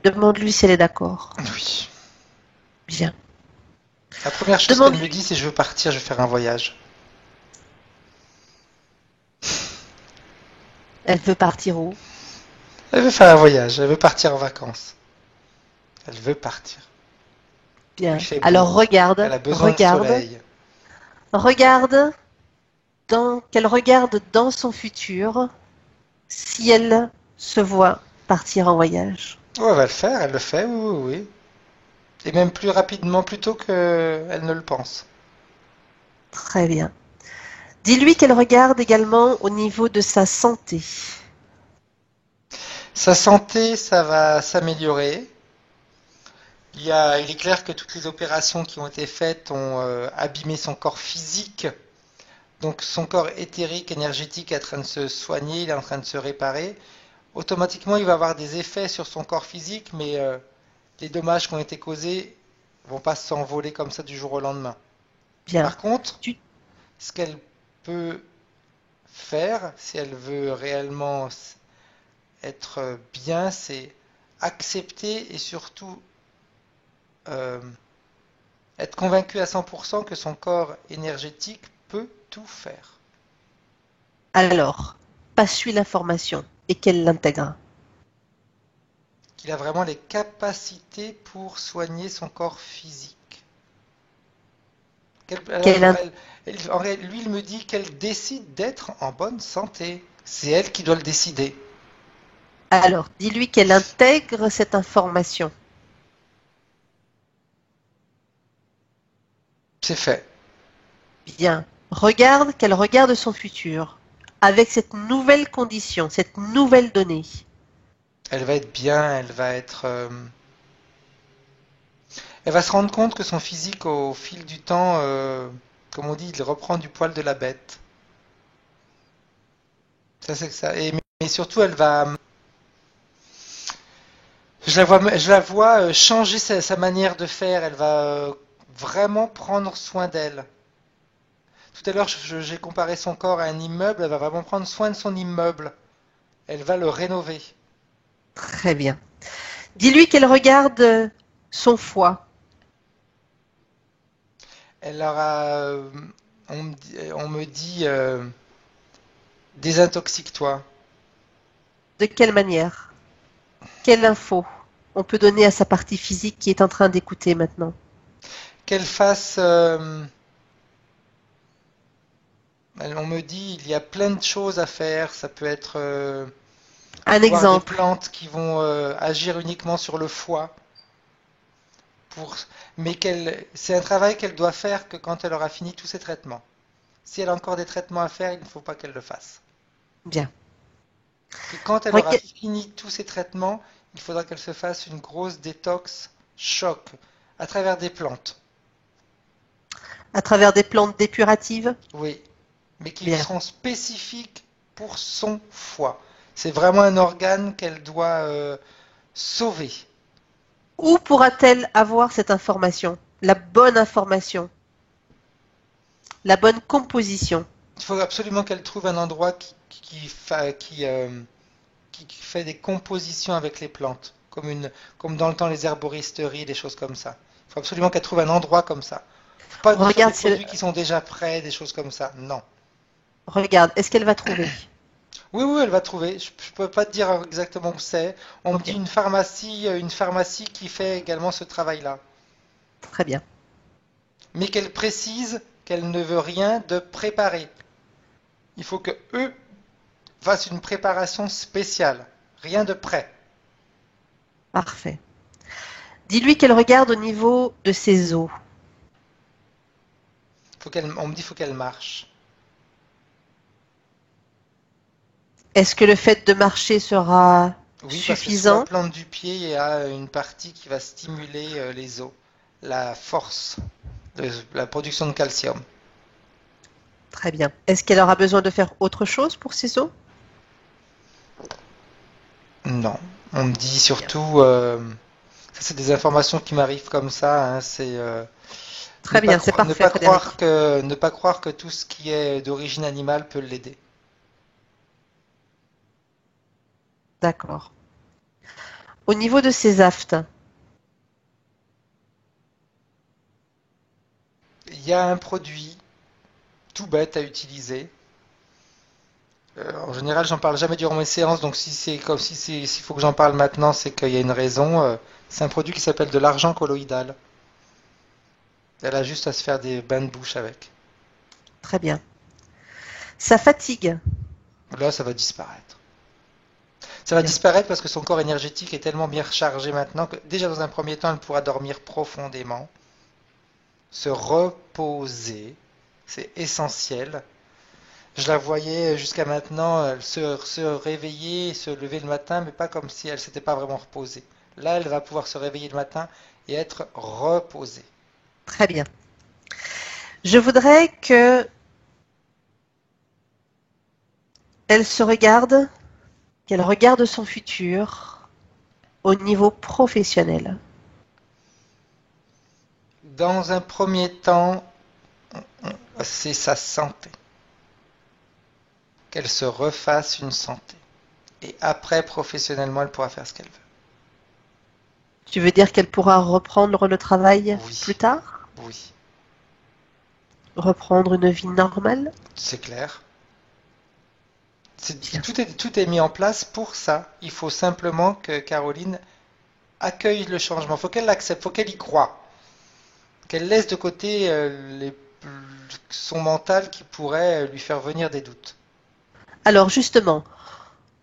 Demande-lui si elle est d'accord. Oui. Bien. La première chose Demande- qu'elle me dit, c'est je veux partir, je veux faire un voyage. Elle veut partir où? Elle veut faire un voyage, elle veut partir en vacances. Elle veut partir. Bien. Il fait beau. Alors regarde, Elle a besoin de soleil. qu'elle regarde dans son futur si elle se voit partir en voyage. Oh, elle va le faire, elle le fait, oui, oui, oui. Et même plus rapidement, plus tôt qu'elle ne le pense. Très bien. Dis-lui qu'elle regarde également au niveau de sa santé. Sa santé, ça va s'améliorer. Il est clair que toutes les opérations qui ont été faites ont abîmé son corps physique. Donc son corps éthérique, énergétique est en train de se soigner, il est en train de se réparer. Automatiquement, il va avoir des effets sur son corps physique, mais les dommages qui ont été causés vont pas s'envoler comme ça du jour au lendemain. Bien. Par contre, Tu- ce qu'elle peut faire, si elle veut réellement être bien, c'est accepter et surtout être convaincue à 100% que son corps énergétique peut tout faire. Alors, passe-lui l'information et qu'elle l'intègre. Qu'il a vraiment les capacités pour soigner son corps physique. Lui, il me dit qu'elle décide d'être en bonne santé. C'est elle qui doit le décider. Alors, dis-lui qu'elle intègre cette information. C'est fait. Bien. Qu'elle regarde son futur avec cette nouvelle condition, cette nouvelle donnée. Elle va être bien, elle va se rendre compte que son physique, au fil du temps, comme on dit, il reprend du poil de la bête. Ça, c'est que ça. Mais surtout, je la vois changer sa manière de faire. Elle va vraiment prendre soin d'elle. Tout à l'heure, j'ai comparé son corps à un immeuble. Elle va vraiment prendre soin de son immeuble. Elle va le rénover. Très bien. Dis-lui qu'elle regarde son foie. Elle aura, on me dit, désintoxique-toi. De quelle manière? Quelle info on peut donner à sa partie physique qui est en train d'écouter maintenant? Qu'elle fasse. On me dit, il y a plein de choses à faire. Ça peut être Un voir des exemple. plantes qui vont agir uniquement sur le foie. mais c'est un travail qu'elle doit faire que quand elle aura fini tous ses traitements. Si elle a encore des traitements à faire, il ne faut pas qu'elle le fasse. Bien. Et quand elle aura fini tous ses traitements, il faudra qu'elle se fasse une grosse détox choc à travers des plantes. À travers des plantes dépuratives? Oui, mais qui Bien. seront spécifiques pour son foie. C'est vraiment un organe qu'elle doit sauver. Où pourra-t-elle avoir cette information? La bonne information, la bonne composition. Il faut absolument qu'elle trouve un endroit qui fait des compositions avec les plantes, comme dans le temps les herboristeries, des choses comme ça. Il faut absolument qu'elle trouve un endroit comme ça. Faut pas faire Regarde des si produits qui sont déjà prêts, des choses comme ça. Non. Regarde, est-ce qu'elle va trouver? Oui, oui, elle va trouver. Je ne peux pas te dire exactement où c'est. On me Ok. dit une pharmacie qui fait également ce travail-là. Très bien. Mais qu'elle précise qu'elle ne veut rien de préparé. Il faut que eux fassent une préparation spéciale. Rien de prêt. Parfait. Dis-lui qu'elle regarde au niveau de ses os. On me dit qu'il faut qu'elle marche. Est-ce que le fait de marcher sera Oui, parce que sur suffisant? la plante du pied, il y a une partie qui va stimuler les os, la force, la production de calcium. Très bien. Est-ce qu'elle aura besoin de faire autre chose pour ses os? Non, on me dit surtout, ça c'est des informations qui m'arrivent comme ça, hein, c'est Très bien, c'est parfait, Frédéric. ne pas croire que tout ce qui est d'origine animale peut l'aider. D'accord. Au niveau de ses aftes, Il y a un produit tout bête à utiliser. En général, j'en parle jamais durant mes séances, donc s'il faut que j'en parle maintenant, c'est qu'il y a une raison. C'est un produit qui s'appelle de l'argent colloïdal. Elle a juste à se faire des bains de bouche avec. très bien. Sa fatigue, Là, ça va disparaître. Ça va bien. disparaître parce que son corps énergétique est tellement bien rechargé maintenant que déjà dans un premier temps, elle pourra dormir profondément, se reposer. C'est essentiel. Je la voyais jusqu'à maintenant se réveiller, se lever le matin, mais pas comme si elle s'était pas vraiment reposée. Là, elle va pouvoir se réveiller le matin et être reposée. Très bien. Je voudrais que elle se regarde, qu'elle regarde son futur au niveau professionnel. Dans un premier temps, c'est sa santé. Qu'elle se refasse une santé. Et après, professionnellement, elle pourra faire ce qu'elle veut. Tu veux dire qu'elle pourra reprendre le travail Oui. plus tard? Oui, Reprendre une vie normale? c'est clair. Bien. Tout est mis en place pour ça. Il faut simplement que Caroline accueille le changement. Il faut qu'elle l'accepte, il faut qu'elle y croie. Qu'elle laisse de côté son mental qui pourrait lui faire venir des doutes. Alors justement,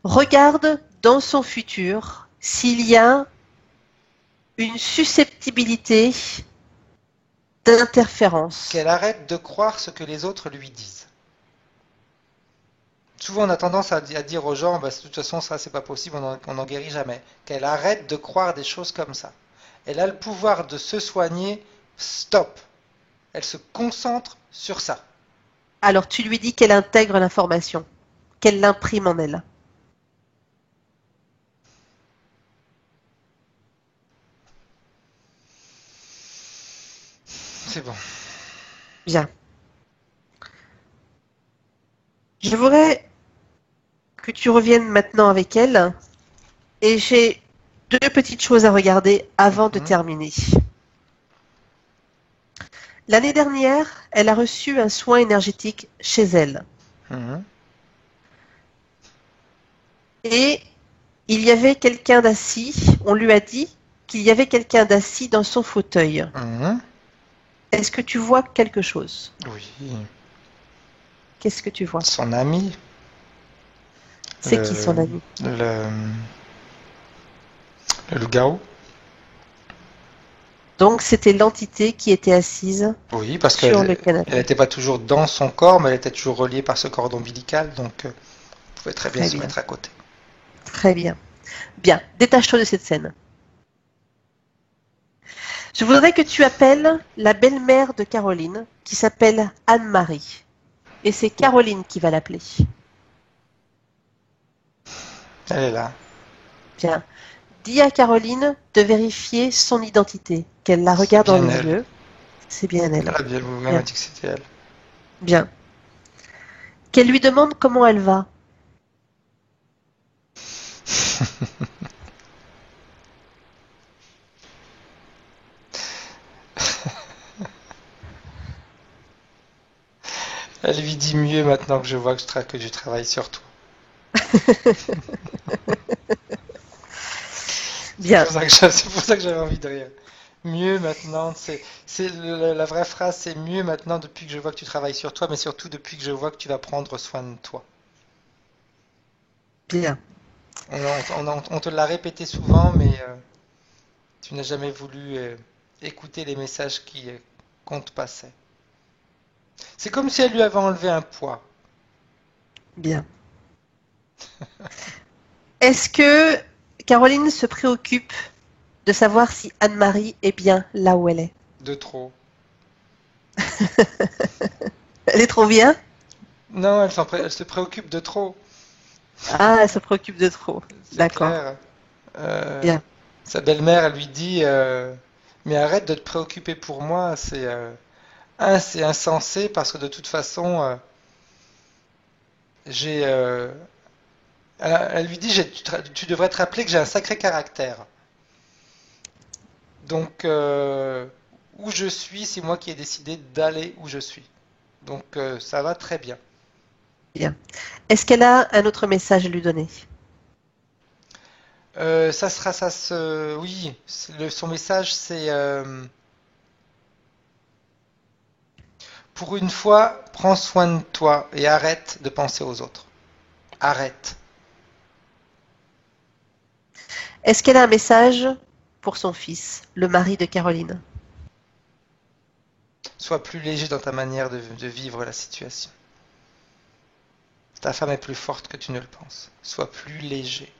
regarde dans son futur s'il y a une susceptibilité d'interférence. Qu'elle arrête de croire ce que les autres lui disent. Souvent, on a tendance à dire aux gens, bah, de toute façon, ça, c'est pas possible, on n'en guérit jamais. Qu'elle arrête de croire des choses comme ça. Elle a le pouvoir de se soigner, stop. Elle se concentre sur ça. Alors tu lui dis qu'elle intègre l'information, qu'elle l'imprime en elle. C'est bon. Bien. Je voudrais que tu reviennes maintenant avec elle et j'ai deux petites choses à regarder avant de terminer. L'année dernière, elle a reçu un soin énergétique chez elle. Mhm. Et il y avait quelqu'un d'assis, on lui a dit qu'il y avait quelqu'un d'assis dans son fauteuil. Mhm. Est-ce que tu vois quelque chose? Oui. Qu'est-ce que tu vois? Son ami. C'est qui son ami? Le loup-garou. Donc c'était l'entité qui était assise Oui, parce sur qu'elle le canapé. elle n'était pas toujours dans son corps, mais elle était toujours reliée par ce cordon ombilical, donc on pouvait très bien Très se bien. mettre à côté. Très bien. Bien, détache-toi de cette scène. Je voudrais que tu appelles la belle-mère de Caroline, qui s'appelle Anne-Marie. Et c'est Caroline qui va l'appeler. Elle est là. Bien. Dis à Caroline de vérifier son identité, qu'elle la regarde dans bien les elle. yeux. C'est bien elle. Elle a bien vous-même Bien. a dit que c'était elle. Bien. Qu'elle lui demande comment elle va. Elle lui dit mieux maintenant que je vois que je travaille sur toi. Bien. C'est pour ça que j'avais envie de rire. Mieux maintenant, la vraie phrase, c'est mieux maintenant depuis que je vois que tu travailles sur toi, mais surtout depuis que je vois que tu vas prendre soin de toi. Bien. On te l'a répété souvent, mais tu n'as jamais voulu écouter les messages qu'on te passait. C'est comme si elle lui avait enlevé un poids. Bien. Est-ce que Caroline se préoccupe de savoir si Anne-Marie est bien là où elle est? De trop. Elle est trop bien? Non, elle se préoccupe de trop. Ah, elle se préoccupe de trop. C'est D'accord. clair. Bien. Sa belle-mère, elle lui dit mais arrête de te préoccuper pour moi, c'est insensé parce que de toute façon, j'ai. Elle lui dit tu devrais te rappeler que j'ai un sacré caractère. Donc, où je suis, c'est moi qui ai décidé d'aller où je suis. Donc, ça va très bien. Bien. Est-ce qu'elle a un autre message à lui donner? Oui, son message, c'est pour une fois, prends soin de toi et arrête de penser aux autres. Arrête. Est-ce qu'elle a un message pour son fils, le mari de Caroline? Sois plus léger dans ta manière de vivre la situation. Ta femme est plus forte que tu ne le penses. Sois plus léger.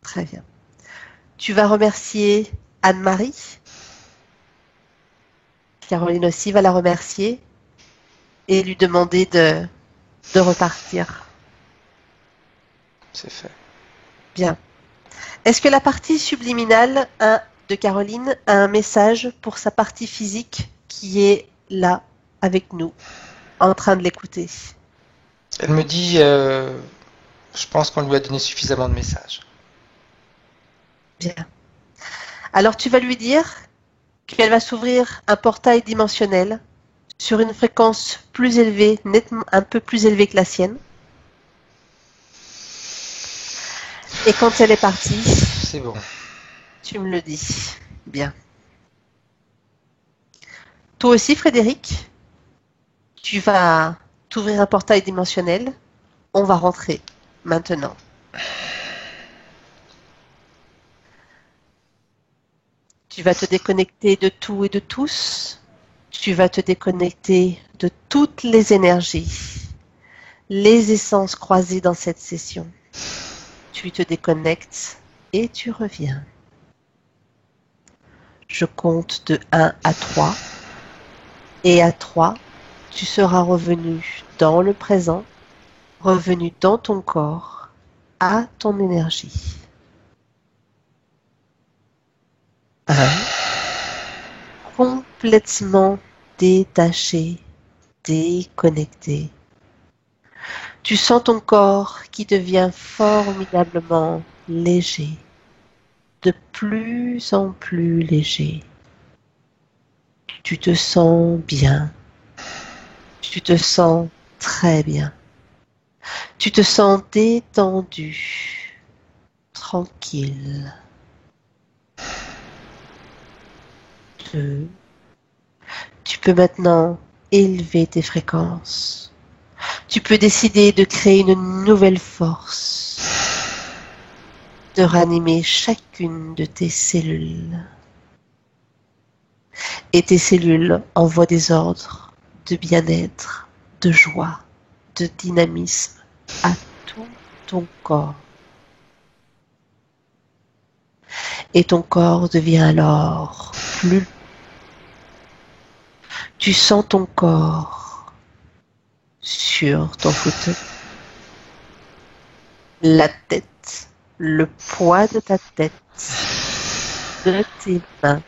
Très bien. Tu vas remercier Anne-Marie. Caroline aussi va la remercier et lui demander de repartir. C'est fait. Bien. Est-ce que la partie subliminale de Caroline a un message pour sa partie physique qui est là avec nous, en train de l'écouter? Elle me dit, je pense qu'on lui a donné suffisamment de messages. Bien. Alors tu vas lui dire qu'elle va s'ouvrir un portail dimensionnel sur une fréquence plus élevée, nettement un peu plus élevée que la sienne. Et quand elle est partie, C'est bon. tu me le dis. Bien. Toi aussi, Frédéric, tu vas t'ouvrir un portail dimensionnel. On va rentrer maintenant. Tu vas te déconnecter de tout et de tous. Tu vas te déconnecter de toutes les énergies, les essences croisées dans cette session. Tu te déconnectes et tu reviens. Je compte de 1 à 3. Et à 3, tu seras revenu dans le présent, revenu dans ton corps, à ton énergie. 1. Complètement détaché, déconnecté. Tu sens ton corps qui devient formidablement léger, de plus en plus léger. Tu te sens bien, tu te sens très bien, tu te sens détendu, tranquille. 2. Tu peux maintenant élever tes fréquences. Tu peux décider de créer une nouvelle force. de ranimer chacune de tes cellules. Et tes cellules envoient des ordres de bien-être, de joie, de dynamisme à tout ton corps. Et ton corps devient alors plus. Tu sens ton corps sur ton fauteuil. La tête, le poids de ta tête, de tes mains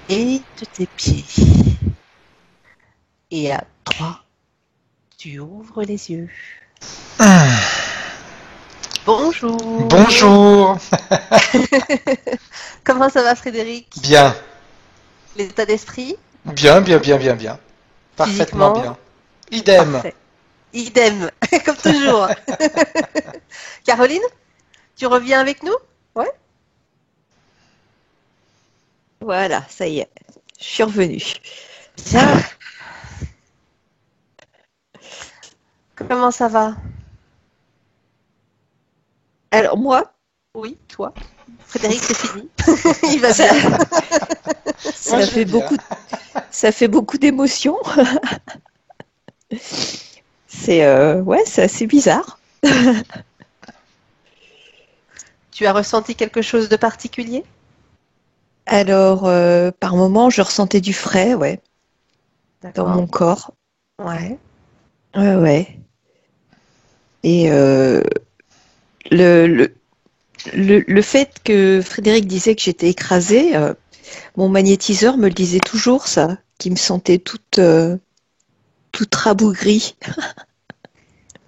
et de tes pieds. Et à 3, tu ouvres les yeux. Bonjour. Bonjour. Comment ça va, Frédéric? Bien. L'état d'esprit? Bien. Parfaitement Physiquement? bien. Idem. Parfait. Idem, comme toujours. Caroline, tu reviens avec nous? Ouais. Voilà, ça y est, je suis revenue. Bien. Comment ça va? Alors moi, Oui, toi. Frédéric, c'est fini. Il va bien. ça Moi, je fait vais bien. ça fait beaucoup d'émotions. C'est c'est assez bizarre. Tu as ressenti quelque chose de particulier? Alors par moments, je ressentais du frais, ouais, dans mon corps. Ouais. Ouais. Et le fait que Frédéric disait que j'étais écrasée, mon magnétiseur me le disait toujours, ça, qui me sentait toute rabougrie.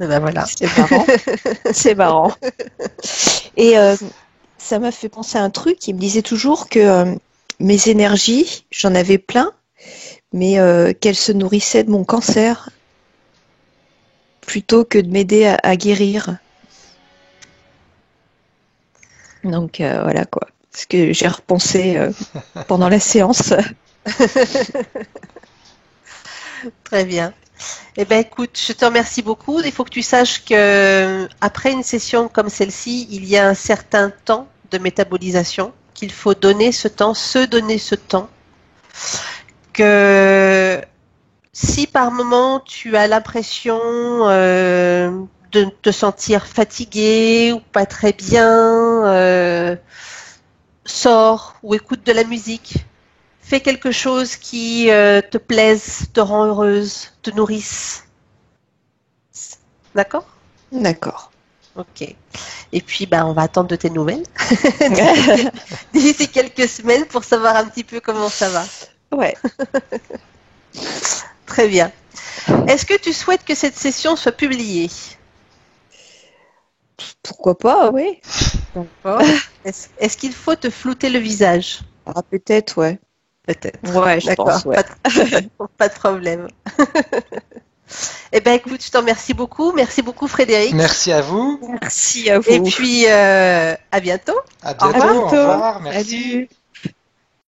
Et ben voilà. C'est marrant. C'est marrant. Et ça m'a fait penser à un truc. Il me disait toujours que mes énergies, j'en avais plein, mais qu'elles se nourrissaient de mon cancer plutôt que de m'aider à guérir. Donc voilà quoi. Ce que j'ai repensé pendant la séance. Très bien. Eh ben écoute, je te remercie beaucoup. Il faut que tu saches que après une session comme celle-ci, il y a un certain temps de métabolisation qu'il faut donner ce temps, se donner ce temps. Que si par moment tu as l'impression de te sentir fatigué ou pas très bien, sors ou écoute de la musique. Fais quelque chose qui te plaise, te rend heureuse, te nourrisse. D'accord? D'accord. Ok. Et puis, on va attendre de tes nouvelles d'ici quelques semaines pour savoir un petit peu comment ça va. Ouais. Très bien. Est-ce que tu souhaites que cette session soit publiée? Pourquoi pas, oui. D'accord. Est-ce qu'il faut te flouter le visage? Ah, peut-être, ouais. Peut-être. Ouais, je D'accord, pense, ouais. pas de problème. Eh bien, écoute, je t'en remercie beaucoup. Merci beaucoup, Frédéric. Merci à vous. Merci à vous. Et puis, à bientôt. À Au bientôt. revoir. Au revoir. Merci. Salut.